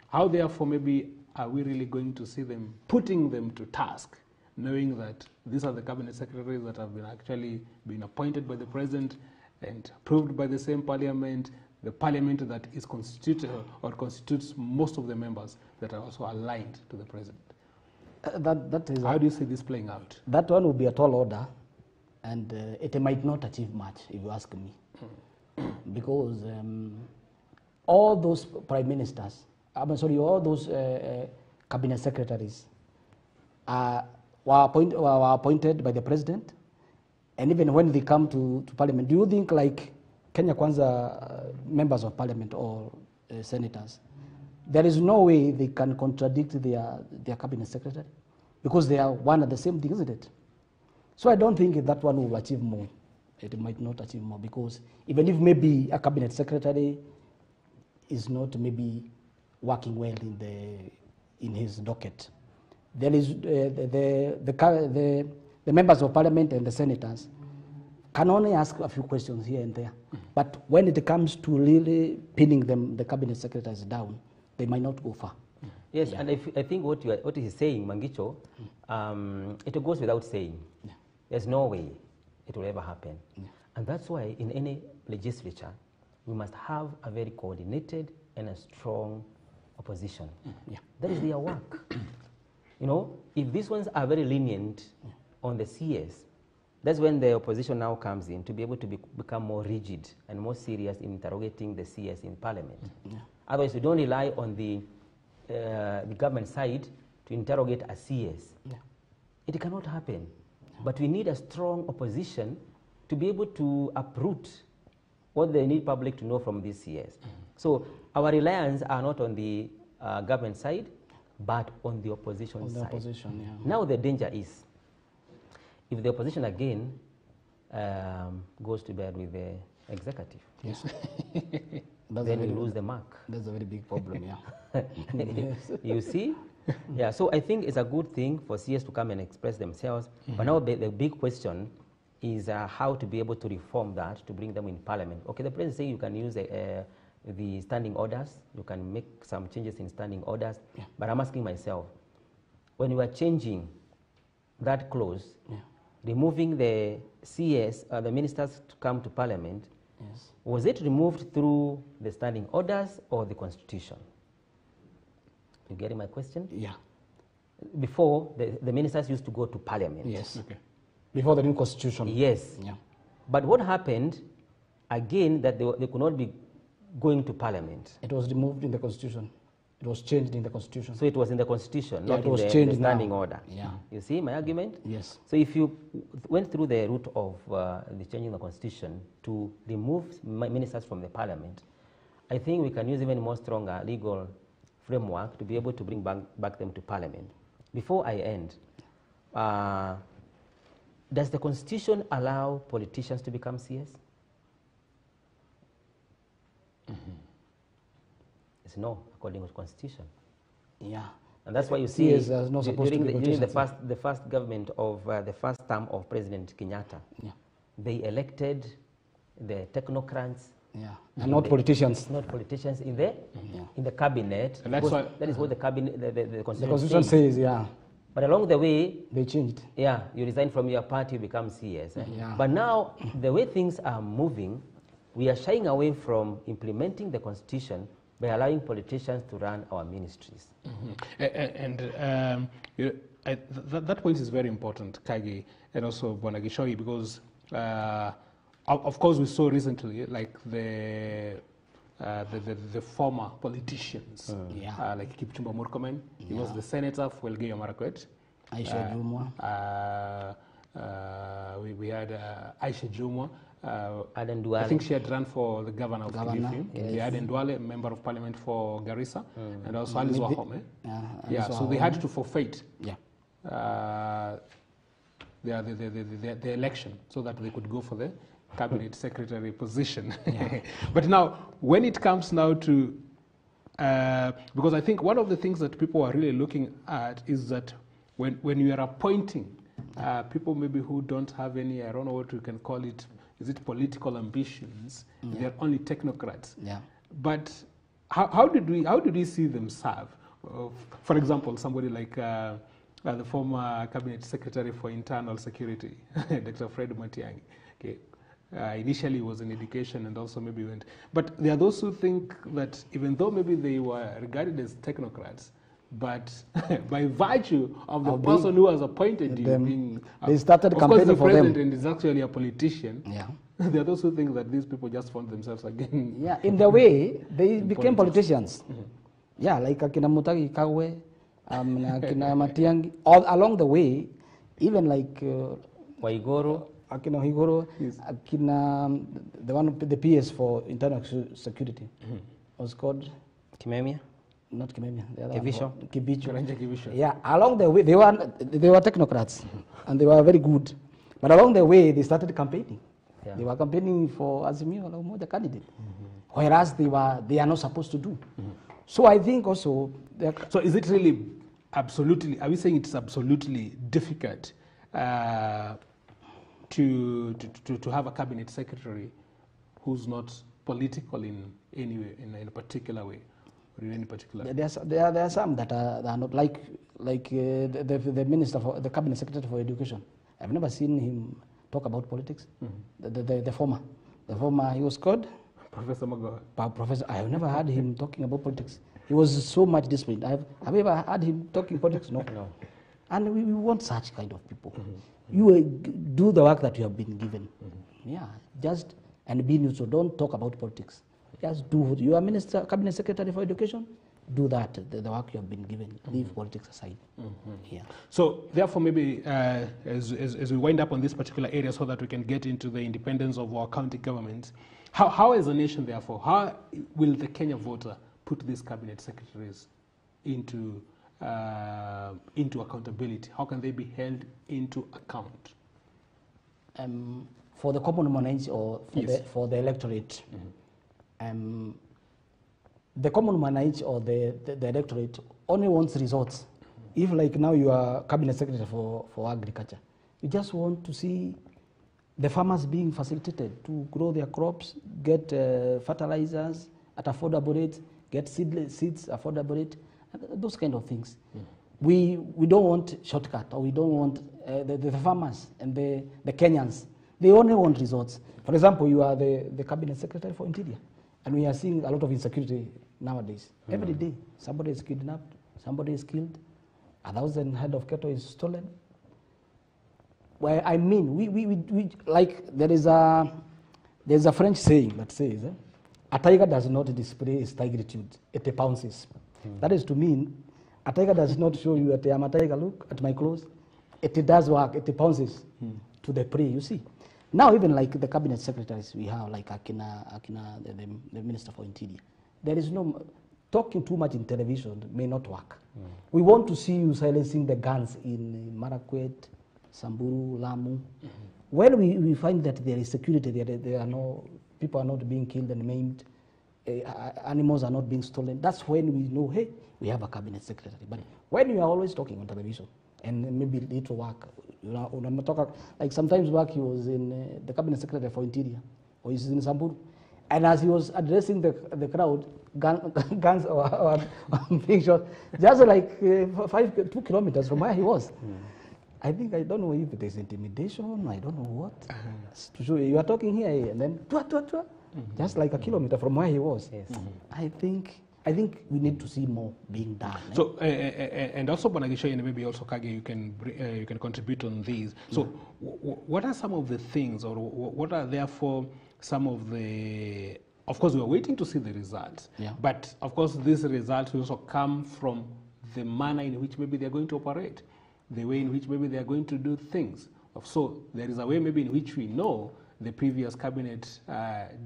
How therefore maybe are we really going to see them putting them to task, knowing that these are the cabinet secretaries that have been appointed by the president and approved by the same parliament, the parliament that is constituted or constitutes most of the members that are also aligned to the president? That is how do you see this playing out? That one will be a tall order, and it might not achieve much, if you ask me, because all those prime ministers, all those cabinet secretaries were appointed by the president, and even when they come to parliament, do you think like Kenya Kwanza members of parliament or senators, there is no way they can contradict their cabinet secretary, because they are one and the same thing, isn't it? So I don't think that one will achieve more. It might not achieve more, because even if maybe a cabinet secretary is not maybe working well in his docket, there is the members of parliament and the senators can only ask a few questions here and there. But when it comes to really pinning the cabinet secretaries down, they might not go far. Yes, and I think what he's saying, Mangicho, it goes without saying. There's no way it will ever happen. And that's why in any legislature, we must have a very coordinated and a strong opposition. That is their work. You know, if these ones are very lenient on the CS, that's when the opposition now comes in to be able to become more rigid and more serious in interrogating the CS in parliament. Otherwise, we don't rely on the government side to interrogate a CS. It cannot happen. But we need a strong opposition to be able to uproot what they need public to know from this CS. So our reliance are not on the government side, but on the opposition side. Now the danger is, if the opposition again goes to bed with the executive. Yes. Then we lose the mark. That's a very big problem, yeah. You see? Yeah, so I think it's a good thing for CS to come and express themselves. But now the big question is how to be able to reform that, to bring them in parliament. Okay, the president saying you can use the standing orders, you can make some changes in standing orders, but I'm asking myself, when you are changing that clause, removing the CS, the ministers to come to parliament, was it removed through the standing orders or the constitution? You getting my question? Yeah. Before, the ministers used to go to parliament. Yes. Okay. Before the new constitution. Yes. Yeah. But what happened, again, that they could not be going to parliament? It was removed in the constitution. It was changed in the constitution. So it was in the constitution, not it in was the changed standing now. order. Yeah. You see my argument? Yes. So if you went through the route of the changing the constitution to remove ministers from the parliament, I think we can use even more stronger legal framework to be able to bring back them to parliament. Before I end, does the constitution allow politicians to become CS? It's no, according to the constitution. Yeah. And that's why you see not supposed during the first government of the first term of President Kenyatta, they elected the technocrats. Yeah. And not politicians. Not politicians in the cabinet. And that's why, that is what the cabinet, the constitution says, yeah. But along the way, they changed. Yeah, you resign from your party, you become CS. Yeah. But now, the way things are moving, we are shying away from implementing the constitution by allowing politicians to run our ministries. That point is very important, Kagi, and also Bonagishoi, because of course we saw recently, like the former politicians, like Kipchumba Murkomen, he was the senator for Elgeyo Marakwet. Aisha Jumwa. We had Aisha Jumwa. Aden Duale. I think she had run for the governor of Kilifi. Yes. We had Aden Duale, member of parliament for Garissa, and also Alice Wahome. So they had to forfeit the election so that they could go for the cabinet secretary position. But now, when it comes now to, because I think one of the things that people are really looking at is that when you are appointing people maybe who don't have any, I don't know what you can call it, is it political ambitions? They're only technocrats. But how did we see them serve? For example, somebody like the former cabinet secretary for internal security, Dr. Fred Matiang'i. Okay. Initially was in education and also maybe went. But there are those who think that even though maybe they were regarded as technocrats, but by virtue of the person who has appointed you being, they started campaigning for them. Of course, the president is actually a politician. There are those who think that these people just found themselves again. Yeah, in the way, they became politicians. Yeah, like Akina Mutagi Kagwe, Akina Matiang'i. All along the way, even like Waigoro, Akina Higoro, Akina, the one, the PS for internal security, was called Kimemia. Not Kimemia, the other Kibicho. Yeah, along the way, they were technocrats, and they were very good. But along the way, they started campaigning. They were campaigning for Azimio, the candidate, whereas they are not supposed to do. So I think also. So is it really absolutely? Are we saying it's absolutely difficult to have a cabinet secretary who's not political in any way, in a particular way? In any particular? There are some that are not like the minister for the cabinet secretary for education. I've never seen him talk about politics. The former, he was called Professor Magoha. Professor, I have never heard him talking about politics. He was so much disciplined. Have you ever heard him talking politics? No. And we want such kind of people. You do the work that you have been given. And be neutral. Don't talk about politics. Just do. You are minister, cabinet secretary for education. Do that. The work you have been given. Leave politics aside. So therefore, maybe as we wind up on this particular area, so that we can get into the independence of our county governments, how as a nation, therefore, how will the Kenya voter put these cabinet secretaries into accountability? How can they be held into account? for the common mwananchi or for, Yes. for the electorate, the common mwananchi or the electorate only wants results. If like now you are cabinet secretary for agriculture, you just want to see the farmers being facilitated to grow their crops, get fertilizers at affordable rate, get seeds affordable rate, those kind of things. We don't want shortcut, or we don't want the farmers and the Kenyans. They only want results. For example, you are the cabinet secretary for interior, and we are seeing a lot of insecurity nowadays. Every day, somebody is kidnapped, somebody is killed, 1,000 head of cattle is stolen. Well, I mean, we like there's a French saying that says, a tiger does not display its tigritude, it pounces. That is to mean, a tiger does not show you that I am a tiger, look at my clothes. It does work, it pounces to the prey, you see. Now even like the cabinet secretaries we have, like Akina the Minister for Interior, there is no, talking too much in television may not work. We want to see you silencing the guns in Marakwet, Samburu, Lamu. When we find that there is security, there are no, people are not being killed and maimed, animals are not being stolen, that's when we know, hey, we have a cabinet secretary. But when you are always talking on television, and maybe little work, you know, like sometimes back he was in the cabinet secretary for interior, or he's in Samburu, and as he was addressing the crowd, guns or being shot, just like 2 kilometers from where he was. I think, I don't know if it is intimidation, I don't know what. To show you are talking here, and then just like a kilometer from where he was. Yes. I think we need to see more being done. So, and also Bonagisho, and maybe also Kage, you can contribute on these. So, what are some of the things, or what are therefore some of the? Of course, we are waiting to see the results. Yeah. But of course, these results will also come from the manner in which maybe they are going to operate, the way in which maybe they are going to do things. So, there is a way maybe in which we know the previous cabinet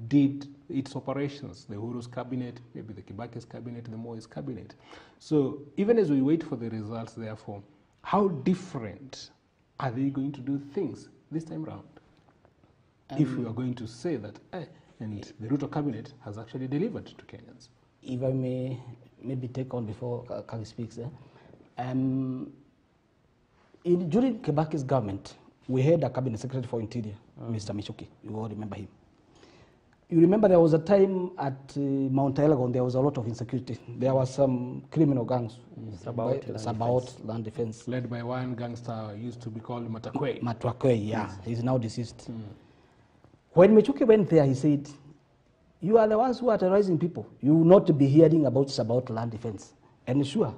did its operations, the Uhuru's cabinet, maybe the Kibaki's cabinet, the Moi's cabinet. So even as we wait for the results, therefore, how different are they going to do things this time round? If we are going to say that, and the Ruto cabinet has actually delivered to Kenyans. If I may maybe take on before Kage speaks, during Kibaki's government, we had a cabinet secretary for interior, Mr. Michuki. You all remember him. You remember there was a time at Mount Elgon, there was a lot of insecurity. There were some criminal gangs, Sabaot land defense. Led by one gangster used to be called Matakwe. Matakwe, yeah. He's now deceased. When Michuki went there, he said, you are the ones who are terrorizing people. You will not be hearing about Sabaot land defense. And sure,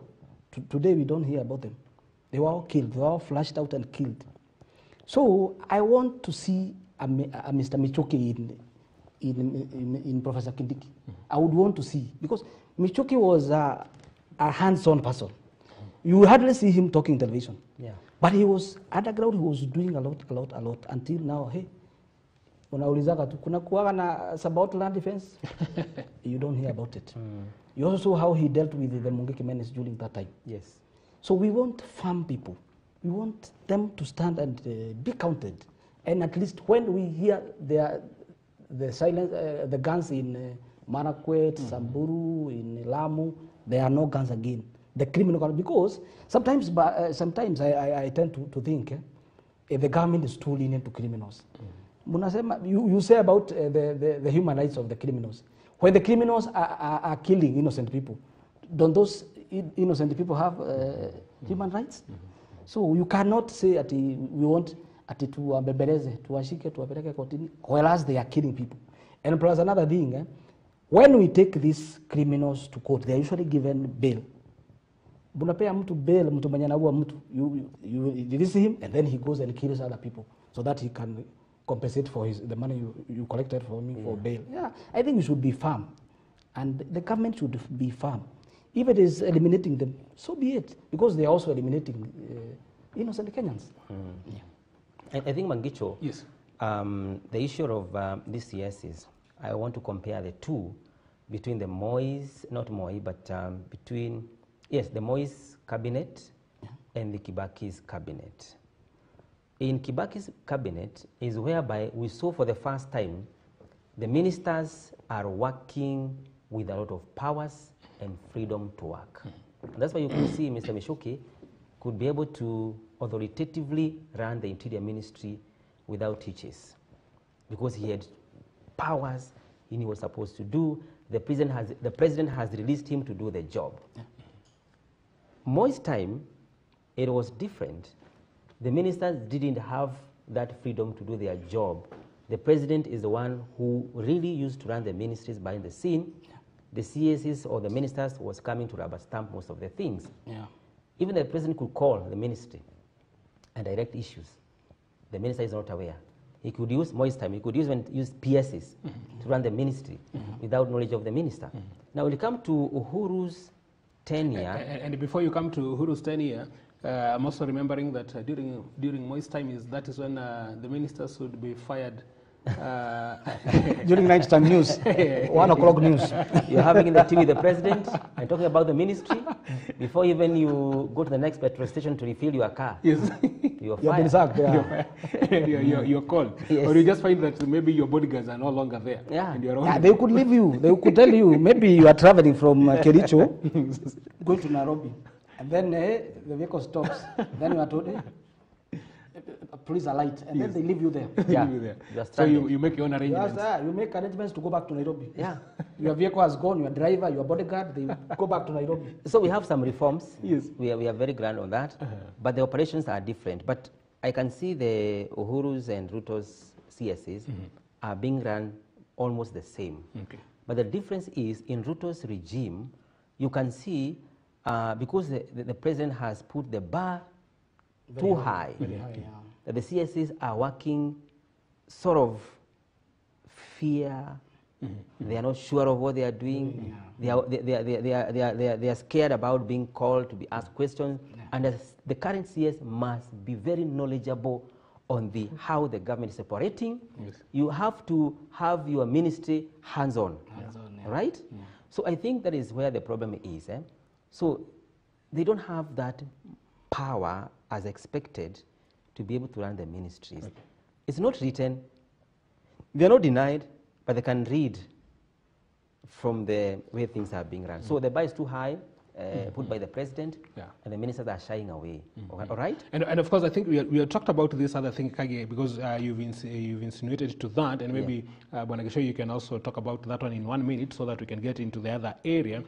today we don't hear about them. They were all killed. They were all flushed out and killed. So I want to see a Mr. Michuki in Professor Kindiki. I would want to see, because Michuki was a hands-on person. You hardly see him talking television. Yeah. But he was underground, he was doing a lot until now. Hey, unaulizaga tu kuna kuwaga na Sabaot land defense. You don't hear about it. You also saw how he dealt with the Mungiki menace during that time. Yes. So we want farm people. We want them to stand and be counted. And at least when we hear the silence, the guns in Marakwet, Samburu, in Lamu, there are no guns again. The criminal, because sometimes I tend to think the government is too lenient to criminals. You say about the human rights of the criminals. When the criminals are killing innocent people, don't those innocent people have human rights? So you cannot say that we want tuwabembeleze, tuwashike, tuwapeleke kotini, whereas they are killing people. And plus another thing, when we take these criminals to court, they are usually given bail. Bunapea mtu bail, mtu mwenye anaua mtu, you release him, and then he goes and kills other people, so that he can compensate for the money you collected from him for bail. Yeah, I think we should be firm, and the government should be firm. If it is eliminating them, so be it, because they are also eliminating innocent Kenyans. Yeah. I think, Mangicho, yes. The issue of BCS is, I want to compare the two between the Moi's, not Moi, but between, yes, the Moi's cabinet and the Kibaki's cabinet. in Kibaki's cabinet is whereby we saw for the first time the ministers are working with a lot of powers and freedom to work. And that's why you could see Mr. Mishuki could be able to authoritatively run the Interior Ministry without hitches, because he had powers he was supposed to do. The president has released him to do the job. Moi's time, it was different. The ministers didn't have that freedom to do their job. The president is the one who really used to run the ministries behind the scene. The CSs or the ministers was coming to rubber stamp most of the things. Yeah. Even the president could call the ministry and direct issues. The minister is not aware. He could use Moi's time, he could use PSs to run the ministry without knowledge of the minister. Now, when you come to Uhuru's tenure... And before you come to Uhuru's tenure, I'm also remembering that during Moi's time, that is when the ministers would be fired. During nighttime news, 1 o'clock news. You're having in the TV the president and talking about the ministry before even you go to the next petrol station to refill your car. Yes. You're You've been fired. sacked, yeah. You're called. Yes. Or you just find that maybe your bodyguards are no longer there. Yeah. And you're Yeah, they could leave you. They could tell you, maybe you are traveling from Kericho, going to Nairobi, and then the vehicle stops. Then you are told, police are light, and then they leave you there. Yeah. There. So you make your own arrangements. You make arrangements to go back to Nairobi. Yeah. Your vehicle has gone, your driver, your bodyguard, they go back to Nairobi. So we have some reforms. Yes. We are very grand on that, but the operations are different. But I can see the Uhuru's and Ruto's CSs are being run almost the same. Okay. But the difference is in Ruto's regime, you can see because the president has put the bar too high, Very high, yeah. that the CSs are working sort of fear. They are not sure of what they are doing. They are scared about being called to be asked questions. And the current CS must be very knowledgeable on how the government is operating. Yes. You have to have your ministry hands-on, right? Yeah. So I think that is where the problem is. So they don't have that power as expected to be able to run the ministries. Okay. It's not written. They are not denied, but they can read from the way things are being run. So the bar is too high, put by the president, and the ministers are shying away. All right? And of course, I think we have talked about this other thing, Kage, because you've insinuated to that, and maybe, Bwanagisho, you can also talk about that one in 1 minute so that we can get into the other area.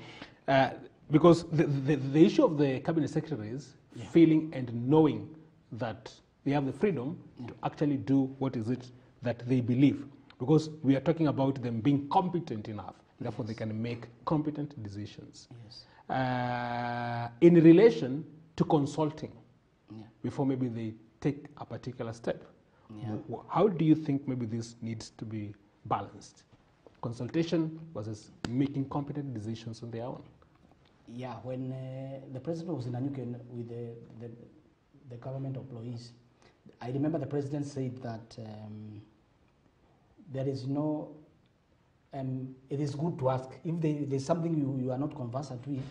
Because the issue of the cabinet secretaries feeling and knowing that they have the freedom to actually do what is it that they believe. Because we are talking about them being competent enough, therefore they can make competent decisions. Yes. In relation to consulting, before maybe they take a particular step. How do you think maybe this needs to be balanced? Consultation versus making competent decisions on their own. Yeah, when the president was in Anyuken with the government employees, I remember the president said that there is no, it is good to ask. If there's something you are not conversant with,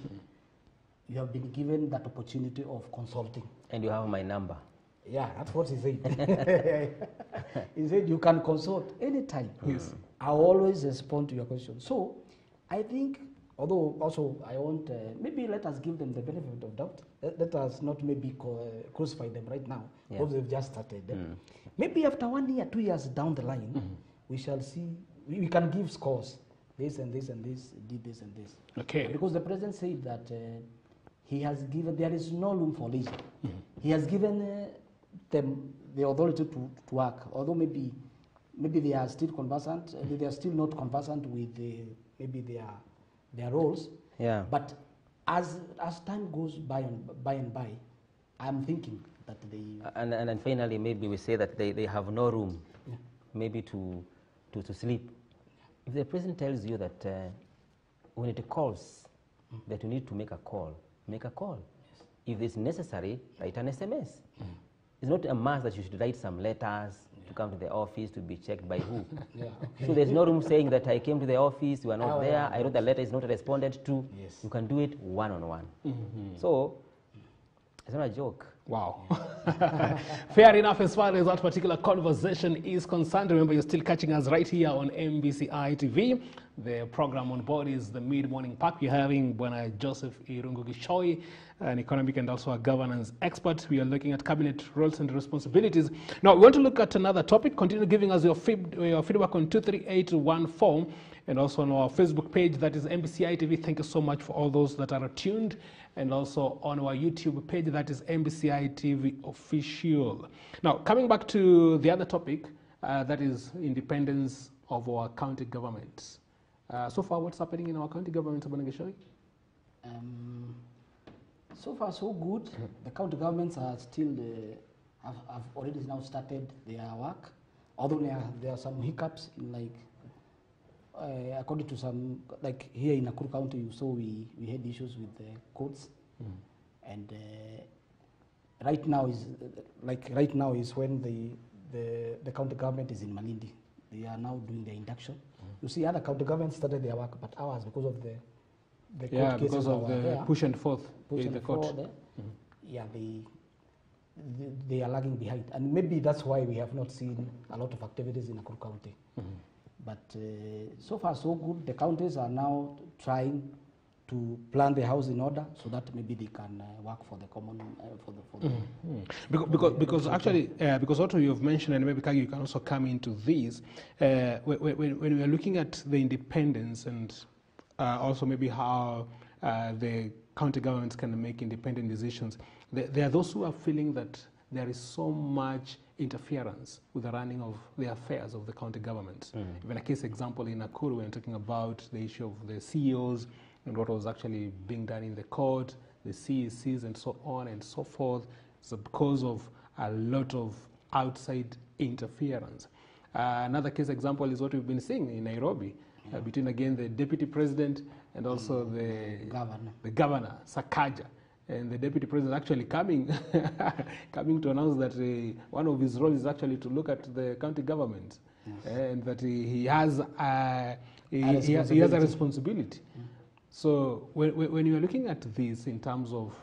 you have been given that opportunity of consulting. And you have my number. Yeah, that's what he said. He said you can consult anytime. Yes. I'll always respond to your question. So I think, although also I want, maybe let us give them the benefit of doubt. Let us not maybe crucify them right now, because they've just started. Maybe after 1 year, 2 years down the line, we shall see, we can give scores. This and this and this, did this and this. Okay. Because the president said that he has given, there is no room for leisure. He has given them the authority to work, although maybe they are still conversant, they are still not conversant with maybe their roles. Yeah. But as time goes by, I'm thinking that they... And then finally, maybe we say that they have no room, maybe to sleep. If the president tells you that when it calls, that you need to make a call, make a call. Yes. If it's necessary, write an SMS. It's not a must that you should write some letters to come to the office to be checked by who. So there's no room saying that I came to the office, you are not there, I wrote the letter, it's not responded to. Yes. You can do it one-on-one. So It's not a joke. Wow. Fair enough as far as that particular conversation is concerned. Remember, you're still catching us right here on MBCI TV. The program on board is the Mid-Morning Pack. We're having Bwana Joseph Irungu Gishoi, an economic and also a governance expert. We are looking at cabinet roles and responsibilities. Now, we want to look at another topic. Continue giving us your feedback on 23814 and also on our Facebook page, that is MBCI TV. Thank you so much for all those that are tuned. And also on our YouTube page, that is MBCI TV Official. Now, coming back to the other topic, that is independence of our county governments. So far, what's happening in our county governments, Bwana Gishoi? So far, so good. The county governments are still have already now started their work, although there are some hiccups in, like, according to some, like here in Nakuru County, you saw we had issues with the courts, and right now is when the county government is in Malindi. They are now doing their induction. You see, other county governments started their work, but ours, because of the court cases, because of the there, push and forth in the court. Yeah, they are lagging behind, and maybe that's why we have not seen a lot of activities in Nakuru County. But so far so good. The counties are now trying to plan the house in order so that maybe they can work for the common because actually because what you've mentioned, and maybe Kagi, you can also come into this when we are looking at the independence and also maybe how the county governments can make independent decisions. There are those who are feeling that there is so much interference with the running of the affairs of the county governments. Even a case example in Nakuru, when talking about the issue of the CEOs and what was actually being done in the court, the CECs and so on and so forth. So because of a lot of outside interference. Another case example is what we've been seeing in Nairobi, between again the deputy president and also the governor, Sakaja. And the deputy president actually coming to announce that one of his roles is actually to look at the county government, and that he has a responsibility. So when you are looking at this in terms of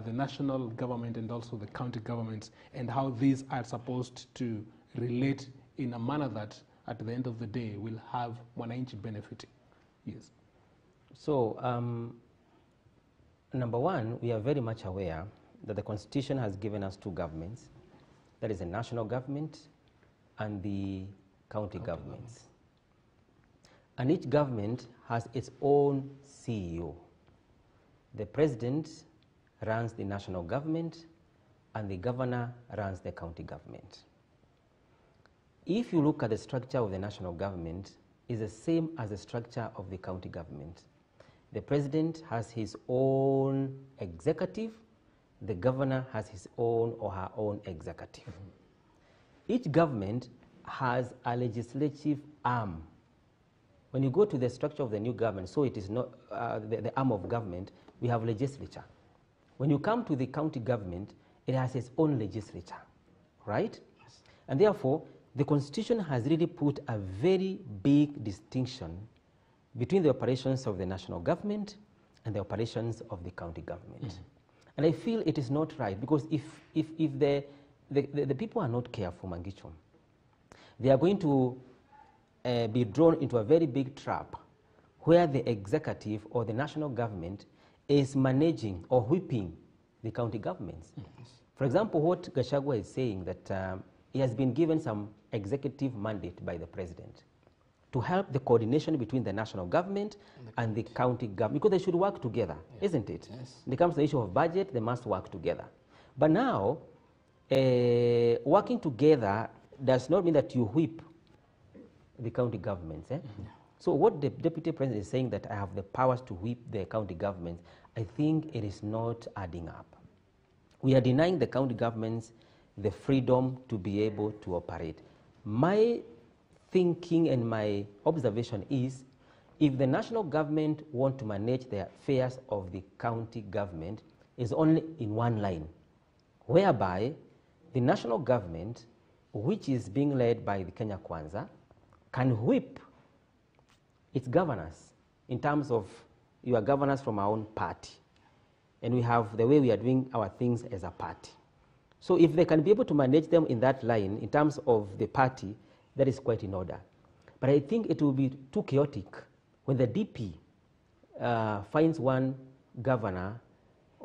the national government and also the county governments and how these are supposed to relate in a manner that at the end of the day will have mwananchi benefiting. Yes. So number one, we are very much aware that the Constitution has given us two governments. That is the national government and the county governments. And each government has its own CEO. The president runs the national government and the governor runs the county government. If you look at the structure of the national government, it's the same as the structure of the county government. The president has his own executive, the governor has his own or her own executive. Each government has a legislative arm. When you go to the structure of the new government, so it is not the arm of government, we have legislature. When you come to the county government, it has its own legislature, right? Yes. And therefore, the Constitution has really put a very big distinction between the operations of the national government and the operations of the county government. And I feel it is not right, because if the people are not careful, Mangicho, they are going to be drawn into a very big trap where the executive or the national government is managing or whipping the county governments. For example, what Gachagua is saying, that he has been given some executive mandate by the president to help the coordination between the national government and the county government, because they should work together, isn't it? Yes. When it comes to the issue of budget, they must work together. But now, working together does not mean that you whip the county governments. So what the deputy president is saying, that I have the powers to whip the county governments, I think it is not adding up. We are denying the county governments the freedom to be able to operate. My thinking and my observation is, if the national government want to manage the affairs of the county government, is only in one line, whereby the national government, which is being led by the Kenya Kwanza, can whip its governors in terms of, you are governors from our own party. and we have the way we are doing our things as a party. So if they can be able to manage them in that line, in terms of the party, that is quite in order. But I think it will be too chaotic when the DP finds one governor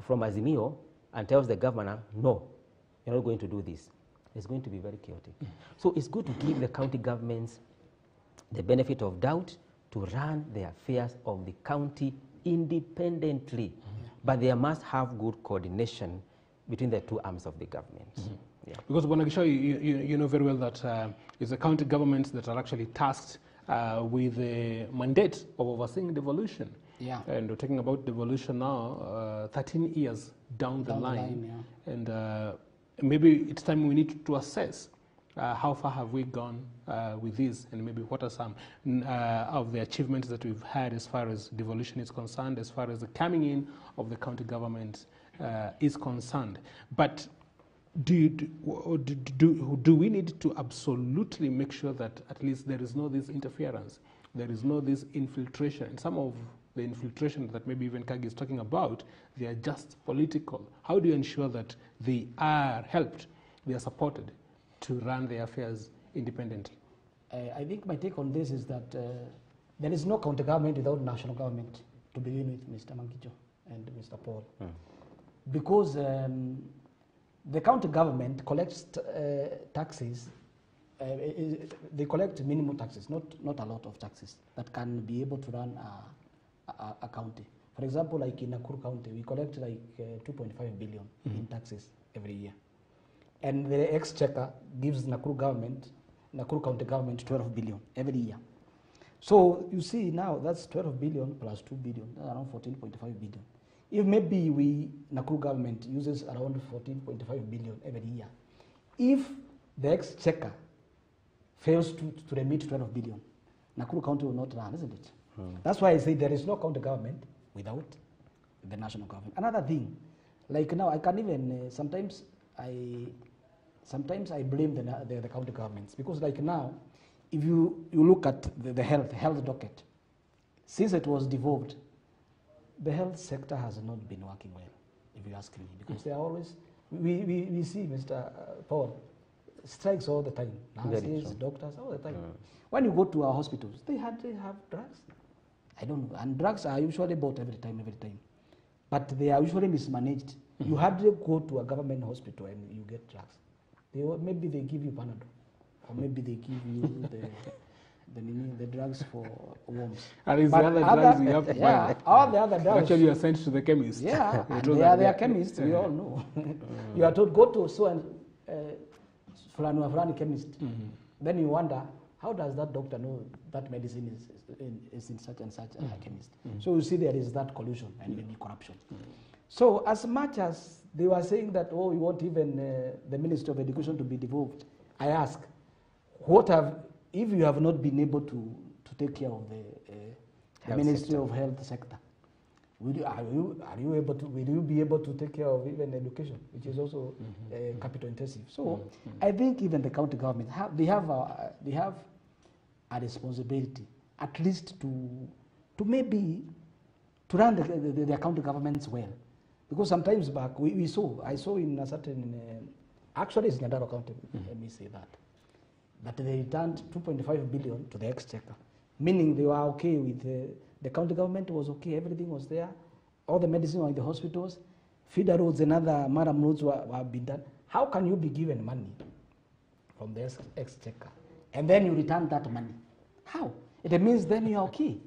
from Azimio and tells the governor, no, you're not going to do this. It's going to be very chaotic. So it's good to give the county governments the benefit of doubt to run the affairs of the county independently. But there must have good coordination between the two arms of the government. Yeah. Because Bonagisho, you know very well that it's the county governments that are actually tasked with the mandate of overseeing devolution. Yeah. And we're talking about devolution now, 13 years down the line. And maybe it's time we need to assess how far have we gone with this, and maybe what are some of the achievements that we've had as far as devolution is concerned, as far as the coming in of the county government is concerned. But do we need to absolutely make sure that at least there is no this interference, there is no this infiltration? And some of the infiltration that maybe even Kagi is talking about, they are just political. How do you ensure that they are helped, they are supported to run their affairs independently? I think my take on this is that there is no county government without national government, to begin with, Mr. Mankicho and Mr. Paul. Because the county government collects taxes, they collect minimum taxes, not a lot of taxes that can be able to run a county. For example, like in Nakuru County, we collect like 2.5 billion in taxes every year. And the exchequer gives Nakuru County government 12 billion every year. So you see now that's 12 billion plus 2 billion, that's around 14.5 billion. If maybe Nakuru government uses around 14.5 billion every year, if the exchequer fails to remit 12 billion, Nakuru County will not run, isn't it? That's why I say there is no county government without the national government. Another thing, like now I can even, sometimes I blame the county governments, because like now, if you look at the health docket, since it was devolved, the health sector has not been working well, if you ask me, because they are always, we see, Mr. Paul, strikes all the time, nurses, doctors, all the time. When you go to our hospitals, they have drugs. I don't know, and drugs are usually bought every time, but they are usually mismanaged. You hardly go to a government hospital and you get drugs. Maybe they give you Panadol, or maybe they give you the drugs for worms. And it's the other drugs you have to buy. All the other drugs. Actually, you are sent to the chemist. Yeah, they are chemists, we all know. You are told, go to so and Fulani chemist. Then you wonder, how does that doctor know that medicine is in such and such a chemist? So you see there is that collusion and maybe corruption. So as much as they were saying that, oh, we want even the Ministry of Education to be devolved, I ask, if you have not been able to take care of the Ministry of Health sector, will you be able to take care of even education, which is also capital intensive? So I think even the county government they have a responsibility, at least to maybe to run the county governments well. Because sometimes back, I saw in a certain, actually it's Nyandaro County, let me say that they returned 2.5 billion to the exchequer, meaning they were okay with the county government was okay, everything was there, all the medicine were in the hospitals, feeder roads and other madam roads were being done. How can you be given money from the exchequer and then you return that money? How? It means then you are okay.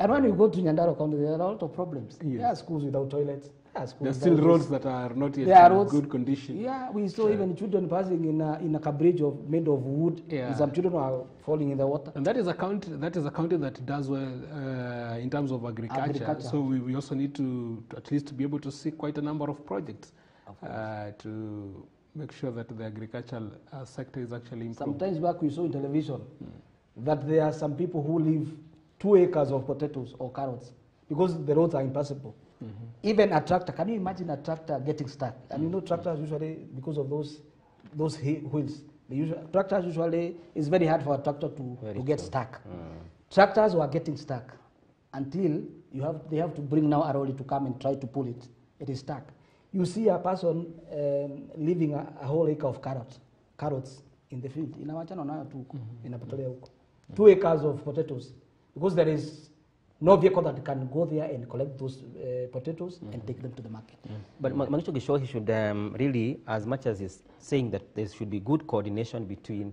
And when you go to Nyandaro County, there are a lot of problems. Yes. There are schools without toilets. There are still roads that are not yet in good condition. Yeah, we saw even children passing in a bridge made of wood. Yeah. And some children are falling in the water. And that is a county that does well in terms of agriculture. So we also need to at least be able to see quite a number of projects to make sure that the agricultural sector is actually improved. Sometimes back we saw in television that there are some people who live 2 acres of potatoes or carrots because the roads are impassable. Even a tractor, can you imagine a tractor getting stuck? And you know tractors usually, because of those wheels, tractors usually, it's very hard for a tractor to get stuck. Tractors were getting stuck until they have to bring now a lorry to come and try to pull it it is stuck. You see a person leaving a whole acre of carrots in the field. Inawachana nayo tu inapotelea huko. 2 acres of potatoes, because there is no vehicle that can go there and collect those potatoes and take them to the market. But Manicho Gisho, he should really, as much as he's saying that there should be good coordination between,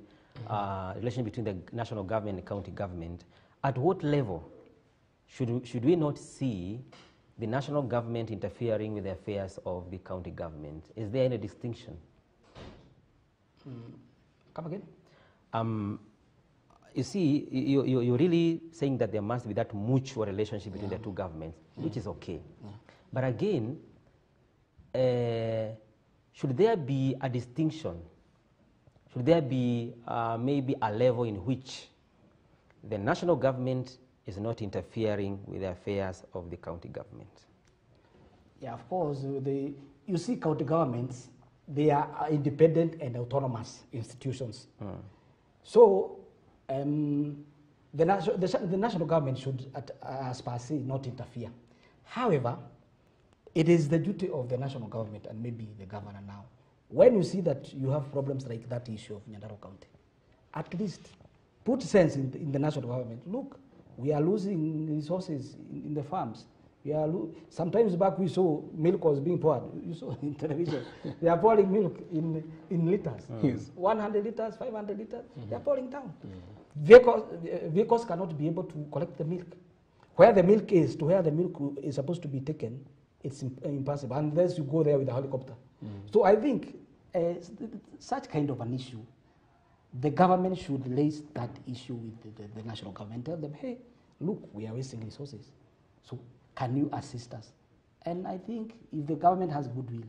relation between the national government and the county government, at what level should we not see the national government interfering with the affairs of the county government? Is there any distinction? Come again? You see, you're really saying that there must be that mutual relationship between the two governments, which is okay. But again, should there be a distinction? Should there be maybe a level in which the national government is not interfering with the affairs of the county government? Yeah, of course. You see, county governments, they are independent and autonomous institutions. So the national government should, as per se, not interfere. However, it is the duty of the national government and maybe the governor now, when you see that you have problems like that issue of Nyandarua County, at least put sense in the national government. Look, we are losing resources in the farms. Sometimes back we saw milk was being poured. You saw in television. They are pouring milk in liters. Yes. 100 liters, 500 liters. They are pouring down. Vehicles cannot be able to collect the milk. Where the milk is, to where the milk is supposed to be taken, it's impossible unless you go there with a helicopter. So I think such kind of an issue, the government should raise that issue with the national government. Tell them, hey, look, we are wasting resources. So can you assist us? And I think if the government has goodwill,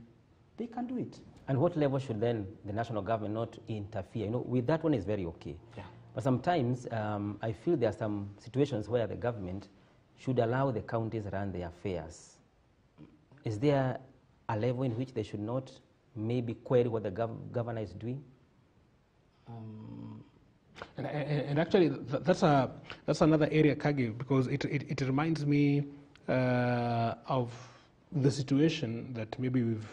they can do it. And what level should then the national government not interfere? You know, with that one is very okay. Yeah. But sometimes I feel there are some situations where the government should allow the counties run their affairs. Is there a level in which they should not maybe query what the governor is doing? And actually, that's another area, Kage, because it reminds me of the situation that maybe we've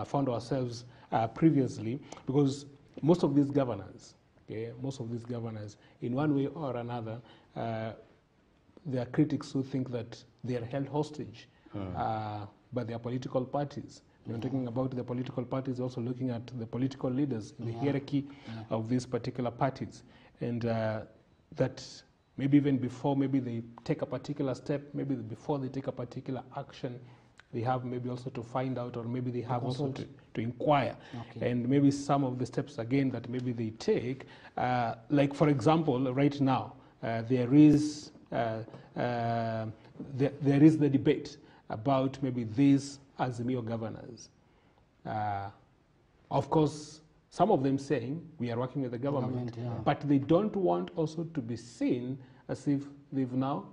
found ourselves previously, because most of these governors, in one way or another, there are critics who think that they are held hostage by their political parties. When talking about the political parties, also looking at the political leaders in the hierarchy of these particular parties. And that maybe even before maybe they take a particular step, maybe before they take a particular action, they have maybe also to find out, or maybe they have also to inquire. Okay. And maybe some of the steps, again, that maybe they take, like for example, right now, there is the debate about maybe these Azimio governors. Of course, some of them saying we are working with the government, but they don't want also to be seen as if they've now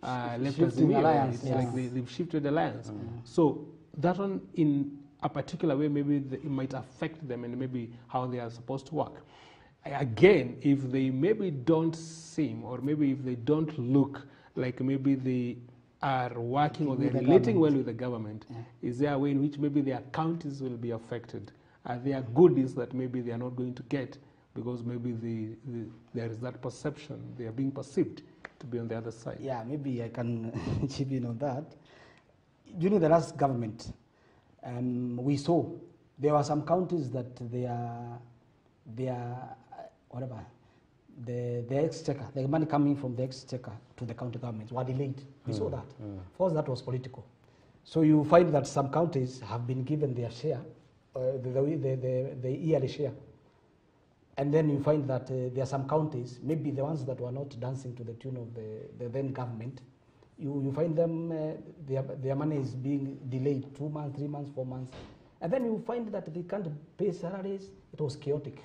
left Azimio. It's like they've shifted alliance. So that one, in a particular way, maybe it might affect them and maybe how they are supposed to work. Again, if they maybe don't seem, or maybe if they don't look like maybe they are working or they're relating well with the government, is there a way in which maybe their counties will be affected? Are there goodies that maybe they are not going to get because maybe there is that perception, they are being perceived to be on the other side? Yeah, maybe I can chip in on that. During the last government, we saw there were some counties that the exchequer, the money coming from the exchequer to the county governments were delayed. We saw that. Of course, that was political. So you find that some counties have been given their share, the yearly share. And then you find that there are some counties, maybe the ones that were not dancing to the tune of the then government, you find them, their money is being delayed 2 months, 3 months, 4 months. And then you find that they can't pay salaries. It was chaotic.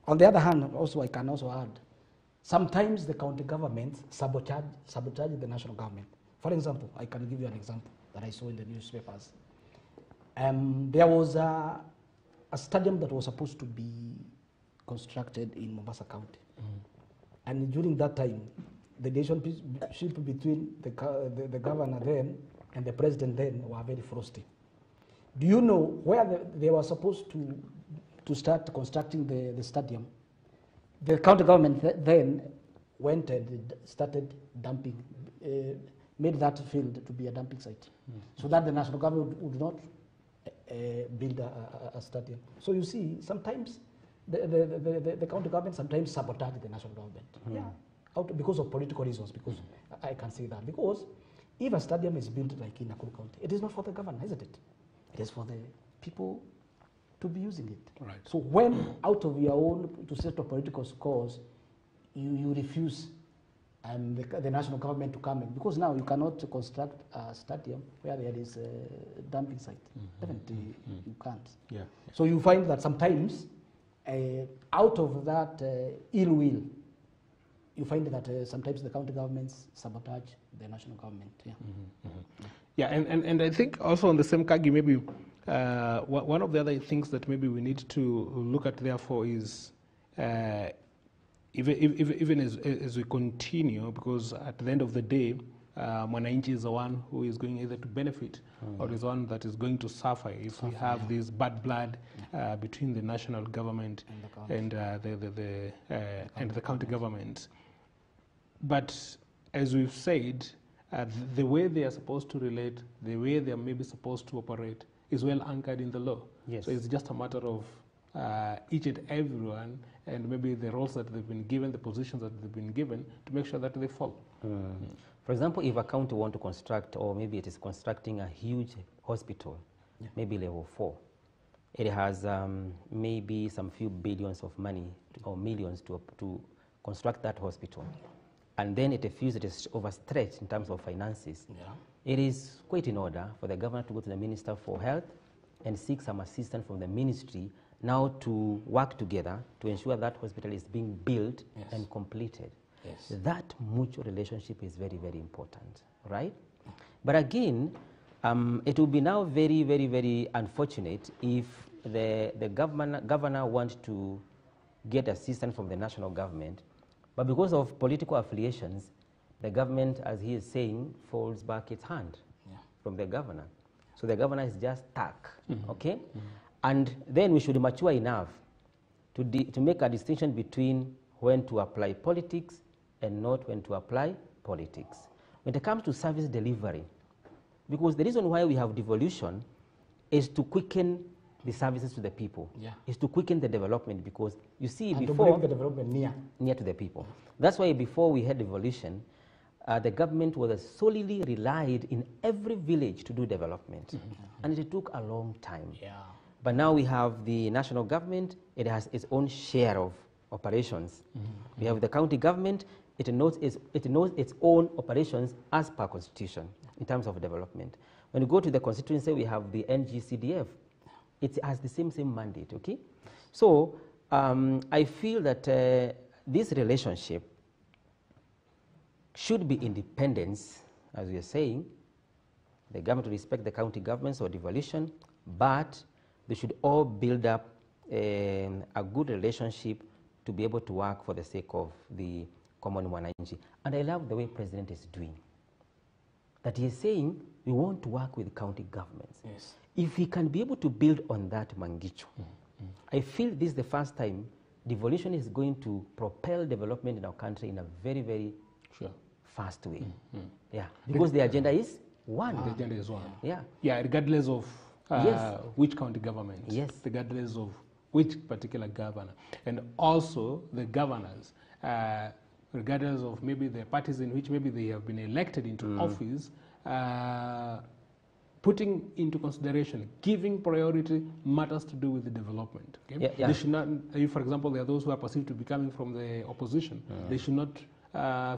On the other hand, also I can also add, sometimes the county governments sabotage the national government. For example, I can give you an example that I saw in the newspapers. There was a stadium that was supposed to be constructed in Mombasa County. And during that time, the relationship between the governor then and the president then were very frosty. Do you know where they were supposed to start constructing the stadium? The county government then went and started dumping, made that field to be a dumping site, so that the national government would not build a stadium. So you see, sometimes the county government sometimes sabotage the national government. Yeah, because of political reasons. Because I can say that, because if a stadium is built like in Nakuru County, it is not for the governor, isn't it? It is for the people to be using it. Right. So when out of your own, to settle political scores, you refuse the national government to come in, because now you cannot construct a stadium where there is a dumping site. Definitely you can't. Yeah. So you find that sometimes out of that ill will, you find that sometimes the county governments sabotage the national government. Yeah. Yeah, and I think also on the same Kagi, maybe one of the other things that maybe we need to look at therefore is even as we continue, because at the end of the day, Mwananchi is the one who is going either to benefit or is one that is going to suffer if we have this bad blood between the national government and the county government. But as we've said, the way they are supposed to relate, the way they are maybe supposed to operate is well anchored in the law. Yes. So it's just a matter of each and everyone and maybe the roles that they've been given, the positions that they've been given, to make sure that they follow. For example, if a county want to construct, or maybe it is constructing a huge hospital, maybe level 4, it has maybe some few billions of money or millions to construct that hospital. And then it feels it is overstretched in terms of finances. It is quite in order for the governor to go to the Minister for Health and seek some assistance from the ministry now to work together to ensure that hospital is being built and completed. That mutual relationship is very, very important, right? But again, it will be now very, very, very unfortunate if the governor wants to get assistance from the national government, but because of political affiliations, the government, as he is saying, folds back its hand from the governor. So the governor is just stuck, okay? And then we should mature enough to make a distinction between when to apply politics and not when to apply politics. When it comes to service delivery, because the reason why we have devolution is to quicken the services to the people, is to quicken the development, because you see, and before, to bring the development near to the people. That's why before we had devolution, the government was solely relied in every village to do development, and it took a long time. But now we have the national government, it has its own share of operations. We have the county government, it knows its own operations as per constitution in terms of development. When you go to the constituency, we have the NGCDF. It has the same mandate, okay? So I feel that this relationship should be independence, as we are saying, the government to respect the county governments or devolution, but they should all build up a good relationship to be able to work for the sake of the common Mwananchi. And I love the way President is doing, that he is saying we want to work with county governments. If we can be able to build on that Mangicho, I feel this is the first time devolution is going to propel development in our country in a very, very fast way. Yeah, because the agenda is one. The agenda is one. Yeah, regardless of which county government, regardless of which particular governor, and also the governors, regardless of maybe the parties in which maybe they have been elected into office, putting into consideration, giving priority matters to do with the development. Okay? They should not, if, for example, there are those who are perceived to be coming from the opposition, they should not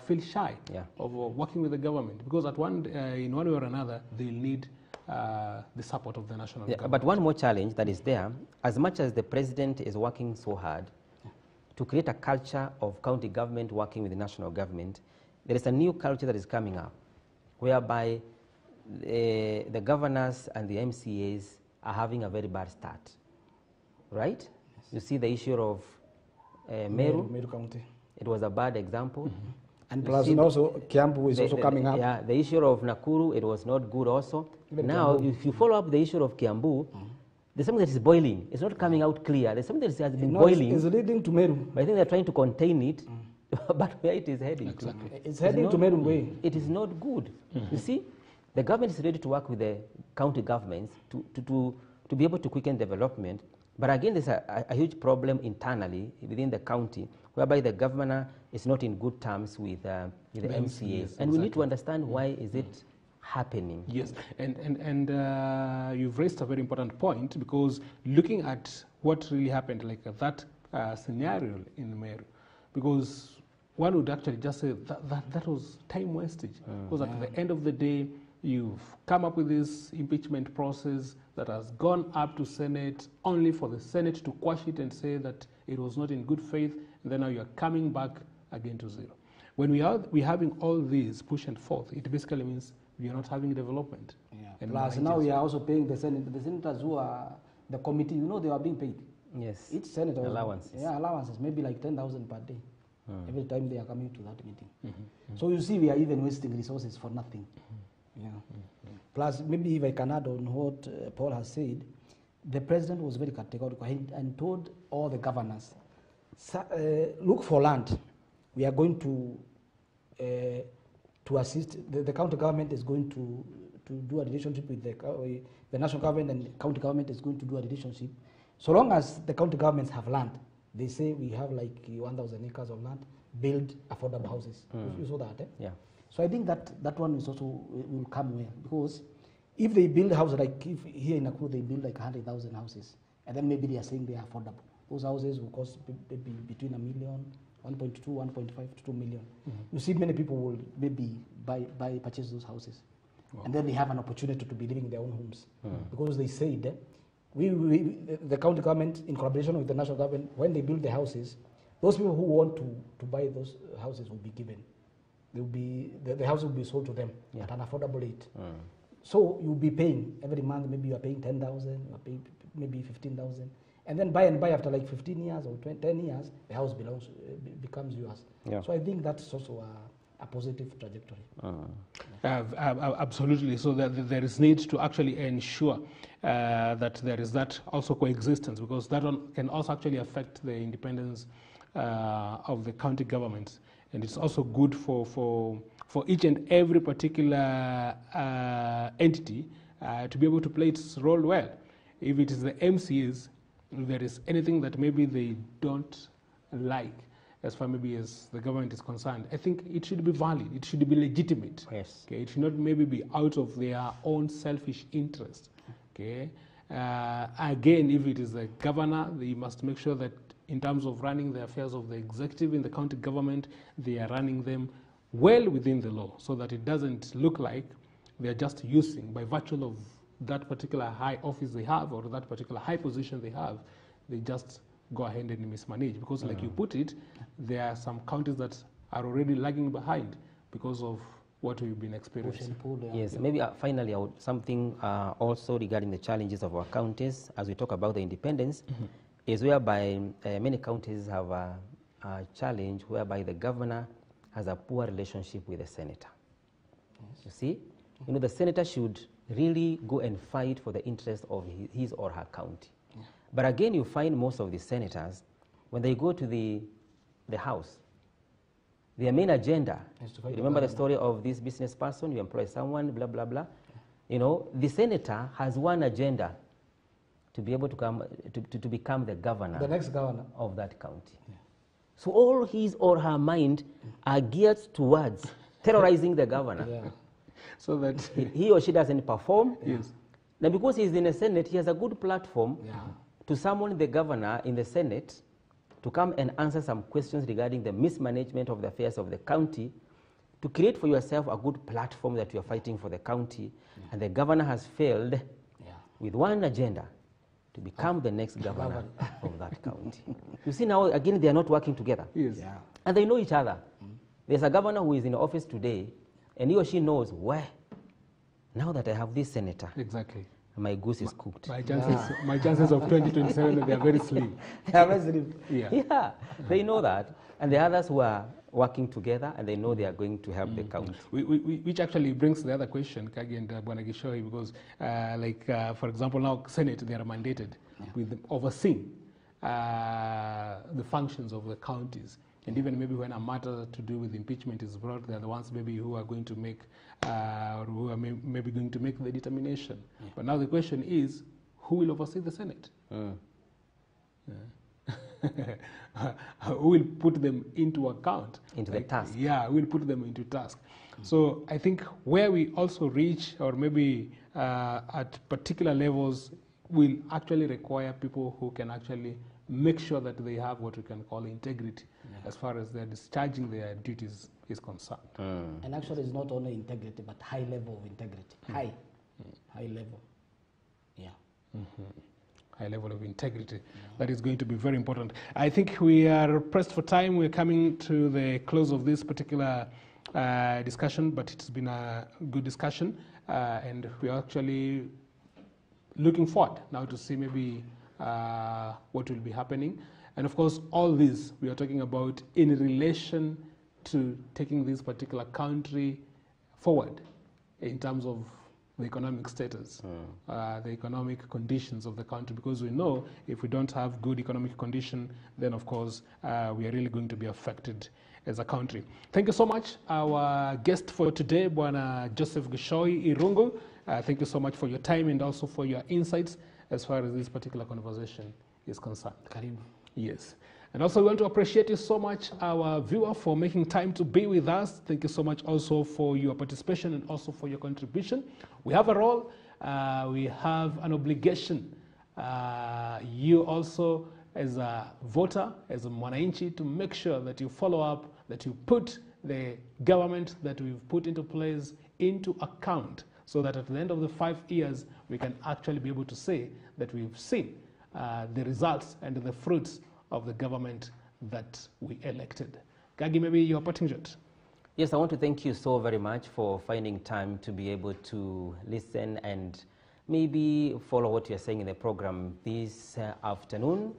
feel shy of working with the government, because at in one way or another, they'll need the support of the national government. But one more challenge that is there, as much as the president is working so hard to create a culture of county government working with the national government, there is a new culture that is coming up, whereby the governors and the MCAs are having a very bad start, right? You see the issue of Meru County. It was a bad example. And plus, also, Kiambu is also coming up. Yeah, the issue of Nakuru, it was not good also. Even now, Kiambu. if you follow up the issue of Kiambu, there's something that is boiling. It's not coming out clear. There's something that has been boiling. It's leading to Meru. But I think they're trying to contain it, but where it is heading to. It's heading to Meru way. It is not good. You see, the government is ready to work with the county governments to be able to quicken development. But again, there's a huge problem internally within the county, whereby the governor is not in good terms with the MCAs. And we need to understand why is it happening. Yes, and you've raised a very important point, because looking at what really happened, like that scenario in Meru, because one would actually just say that was time wastage. Because at the end of the day, you've come up with this impeachment process that has gone up to Senate only for the Senate to quash it and say that it was not in good faith, and then now you're coming back again to zero. When we're having all these push and forth, it basically means we are not having development. Yeah. And Plus, now we are also paying the senators who are the committee. They are being paid. Yes. Each senator. Allowances. Yeah, allowances, maybe like 10,000 per day. Every time they are coming to that meeting. So you see, we are even wasting resources for nothing. Yeah. Plus, maybe if I can add on what Paul has said, the president was very categorical and told all the governors, look for land. We are going to assist. The county government is going to do a relationship with the national government, and the county government is going to do a relationship. So long as the county governments have land, they say we have like 1,000 acres of land, build affordable houses. You saw that, eh? Yeah. So I think that one is also will come well, because if they build houses, like if here in Nakuru they build like 100,000 houses, and then maybe they are saying they are affordable. Those houses will cost maybe between $1 million, 1.2, 1.5 to 2 million. You see, many people will maybe purchase those houses, and then they have an opportunity to be living in their own homes, because they said the county government, in collaboration with the national government, when they build the houses, those people who want to buy those houses will be given. The house will be sold to them at an affordable rate. So you'll be paying every month. Maybe you are paying 10,000, you are paying maybe 15,000, and then by after like 15 years or 10 years, the house becomes yours. Yeah. So I think that's also a positive trajectory. Absolutely. So that there is need to actually ensure that there is that also coexistence, because that one can also actually affect the independence of the county governments. And it's also good for each and every particular entity to be able to play its role well. If it is the MCs, if there is anything that maybe they don't like, as far maybe as the government is concerned, I think it should be valid, it should be legitimate. Yes. Okay? It should not maybe be out of their own selfish interest. Okay? Again, if it is the governor, they must make sure that in terms of running the affairs of the executive in the county government, they are running them well within the law, so that it doesn't look like they are just using, by virtue of that particular high office they have or that particular high position they have, they just go ahead and mismanage. Because like you put it, there are some counties that are already lagging behind because of what we've been experiencing. Yes, maybe finally something also regarding the challenges of our counties as we talk about the independence, is whereby many counties have a challenge whereby the governor has a poor relationship with the senator. You see, the senator should really go and fight for the interest of his or her county. But again, you find most of the senators, when they go to the house, their main agenda, you remember the story of this business person, you employ someone, blah, blah, blah. The senator has one agenda, to be able to come to become the governor, the next governor of that county. Yeah. So all his or her mind are geared towards terrorizing the governor. Yeah. So that he or she doesn't perform. Yes. Now because he's in the Senate, he has a good platform to summon the governor in the Senate to come and answer some questions regarding the mismanagement of the affairs of the county, to create for yourself a good platform that you are fighting for the county. And the governor has failed with one agenda, to become the next governor of that county. You see now, again, they are not working together. Yes. Yeah. And they know each other. There's a governor who is in office today, and he or she knows, now that I have this senator, exactly, my goose is cooked. My chances of 2027, they are very slim. They are very slim. Yeah, they know that. And the others who are working together, and they know they are going to help the county. Which actually brings the other question, Kagi and Bwana Gishoi, because for example, now Senate, they are mandated with overseeing the functions of the counties. And even maybe when a matter to do with impeachment is brought, they're the ones maybe who are going to make, or who are maybe going to make the determination. Yeah. But now the question is, who will oversee the Senate? Who will put them into account? Into the task. Yeah, who will put them into task. So I think where we also reach, or maybe at particular levels, will actually require people who can actually make sure that they have what we can call integrity as far as they're discharging their duties is concerned. And actually it's not only integrity, but high level of integrity. High level. Yeah. High level of integrity. That is going to be very important. I think we are pressed for time. We're coming to the close of this particular discussion, but it's been a good discussion, and we're actually looking forward now to see maybe what will be happening. And of course, all this we are talking about in relation to taking this particular country forward in terms of the economic status, the economic conditions of the country, because we know if we don't have good economic condition, then of course we are really going to be affected as a country. Thank you so much. Our guest for today, Bwana Joseph Gishoi Irungu, thank you so much for your time and also for your insights as far as this particular conversation is concerned. Karibu. Yes. And also we want to appreciate you so much, our viewer, for making time to be with us. Thank you so much also for your participation and also for your contribution. We have a role, we have an obligation. You also, as a voter, as a mwananchi, to make sure that you follow up, that you put the government that we've put into place into account, so that at the end of the 5 years, we can actually be able to say that we've seen the results and the fruits of the government that we elected. Gagi, maybe your parting shot. Yes, I want to thank you so very much for finding time to be able to listen and maybe follow what you're saying in the program this afternoon.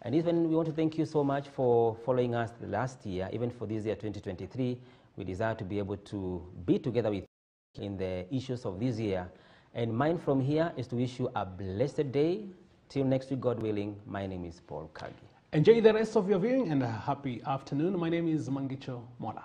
And even we want to thank you so much for following us the last year, even for this year 2023. We desire to be able to be together with you in the issues of this year. And mine from here is to wish you a blessed day. Till next week, God willing, my name is Paul Kagi. Enjoy the rest of your viewing and a happy afternoon. My name is Mangicho Mola.